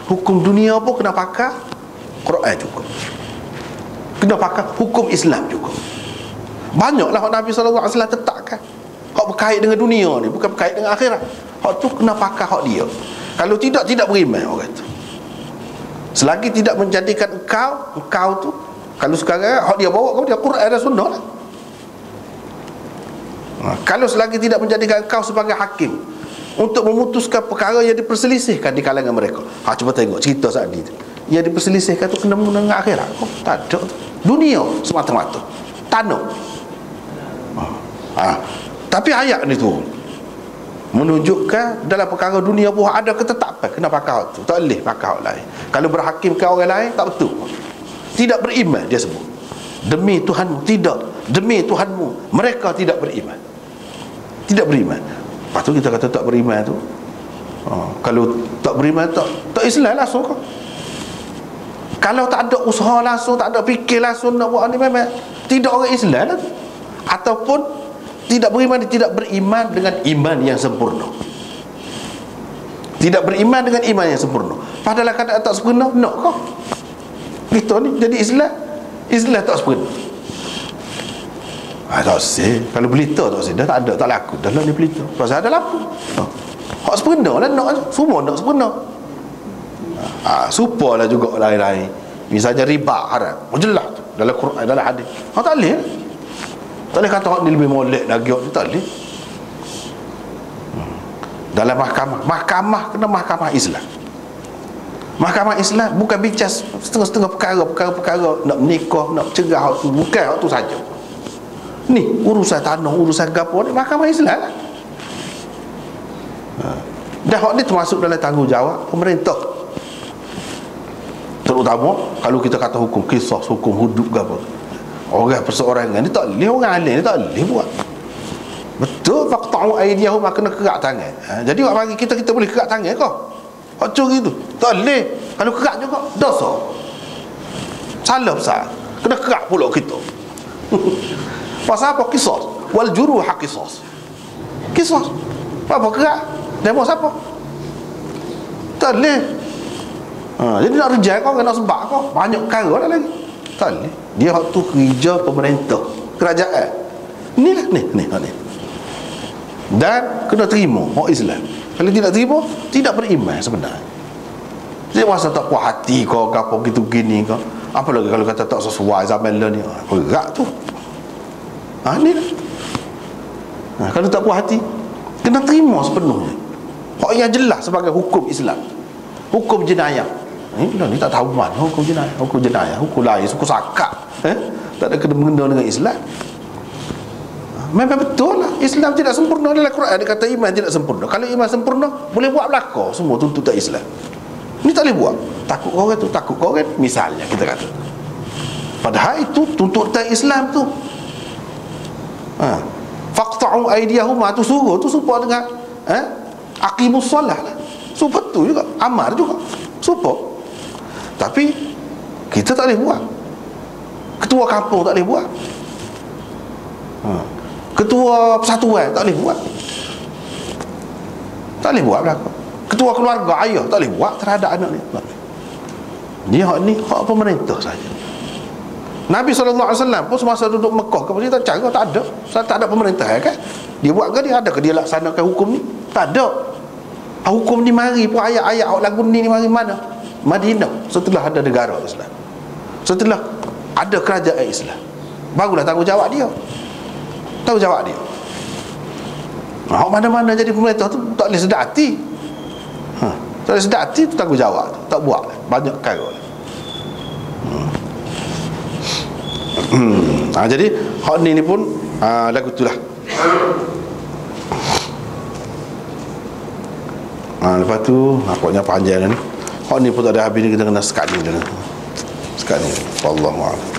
Hukum dunia pun kena pakar Quran juga. Kena pakar hukum Islam juga. Banyaklah Nabi SAW tetapkan hak berkait dengan dunia ni, bukan berkait dengan akhirat. Hak tu kena pakar hak dia. Kalau tidak beriman orang tu. Selagi tidak menjadikan engkau tu, kalau sekarang hak dia bawa kau dia Quran dan Sunnah lah. Kalau selagi tidak menjadikan engkau sebagai hakim untuk memutuskan perkara yang diperselisihkan di kalangan mereka. Cuba tengok cerita saat ni. Yang diperselisihkan tu kena dengan akhirat. Tak ada tu. Dunia semata-mata. Tanah. Tapi ayat ni tu menunjukkan dalam perkara dunia pun ada ketetapan kena pakai tu, tak boleh pakai hak lain. Kalau berhakim ke orang lain tak betul. Tidak beriman dia sebut. Demi Tuhanmu, tidak. Demi Tuhanmu, mereka tidak beriman. Tidak beriman. Lepas tu kita kata tak beriman tu, kalau tak beriman tak Islam langsung kau. Kalau tak ada usaha langsung, tak ada fikir langsung nak buat ni, memang tidak orang Islam lah. Ataupun tidak beriman dengan iman yang sempurna. Tidak beriman dengan iman yang sempurna. Padahal keadaan tak sempurna, nak kau kita ni jadi Islam tak sempurna. Tak sih. Kalau berita tak sih, dah tak ada, tak laku dah lah ni berita. Pasal ada lampu. Hak sempurna lah nak, semua nak sempurna. Supalah juga lain-lain. Misalnya riba haram, jelas tu dalam Quran, dalam hadis. Tak boleh. Tak boleh kata hak ni lebih molek lagi, hak ni tak boleh. Dalam mahkamah kena mahkamah Islam. Mahkamah Islam bukan bincang setengah-setengah perkara nak menikah, nak cerah, hak tu bukan hak tu saja. Ni urusan tanah, urusan gapo ni mahkamah Islam lah. Dan hak ni termasuk dalam tanggungjawab pemerintah. Terutama kalau kita kata hukum qisas, hukum hudud gapo. Orang perseorangan ni tak boleh, orang alim ni tak boleh buat. Betul, faqta'u aydiyahum, kena kerak tangan. Jadi awak bagi kita boleh kerak tangan kau. Hak curi tu tak boleh. Kalau kerak juga dosa. Salah besar. Kena kerak pula kita. Pasal apa? Qisas. Wal juruh qisas. Qisas. Apa kerak? Demo siapa? Tak boleh. Jadi nak reject kau, nak sebab kau banyak perkara dah lagi. Tak boleh. Dia hak tu kerja pemerintah. kerajaan. Inilah ni. Dan kena terima orang Islam. Kalau tidak terima, tidak beriman sebenarnya. Dia masa tak puas hati kau apa gitu gini kau. Apa lagi kalau kata tak sesuai zaman lah ni. Berat tu. Ni lah. Kalau tak puas hati, kena terima sepenuhnya. Hak yang jelas sebagai hukum Islam. Hukum jenayah. Ni tak tahu mana hukum jenayah, hukum lain, suku sakat. Tak ada kena-mengena dengan Islam. Memang betul lah, Islam tidak sempurna. Dalam Quran dia kata iman tidak sempurna. Kalau iman sempurna, boleh buat belaka semua tuntutan Islam. Ni tak boleh buat. Takut kau kan, misalnya kita kata. Padahal itu tuntutan Islam tu. Faqta'u aydiyahuma tu suruh tu supaya dengan aqimus solah lah. Supaya tu juga, amar juga. Supaya. Tapi kita tak boleh buat. Ketua kampung tak boleh buat. Ketua persatuan tak boleh buat. Tak boleh buat belaka. Ketua keluarga ayah tak boleh buat terhadap anak ni. Dia hak ni hak pemerintah saja. Nabi SAW pun semasa duduk Mekah ke dia tak cara, tak ada. Tak ada pemerintah kan. Dia buat ke dia ada ke dia laksanakan hukum ni? Tak ada. Hukum ni mari pun ayat-ayat lagu ni mari mana? Madinah, setelah ada negara Islam, setelah ada kerajaan Islam, barulah tanggungjawab dia. Tanggungjawab dia. Mana-mana jadi pemerintah tu tak boleh sedar hati. Tak boleh sedar hati tu tanggungjawab tu. Tak buat banyak perkara. Jadi hak ni pun lagu tu lah. Lepas tu nampaknya panjang ni. Hak ni pun tak ada habis ni, kita kena sekat ni dulu. Sekat ni. Wallahu a'lam.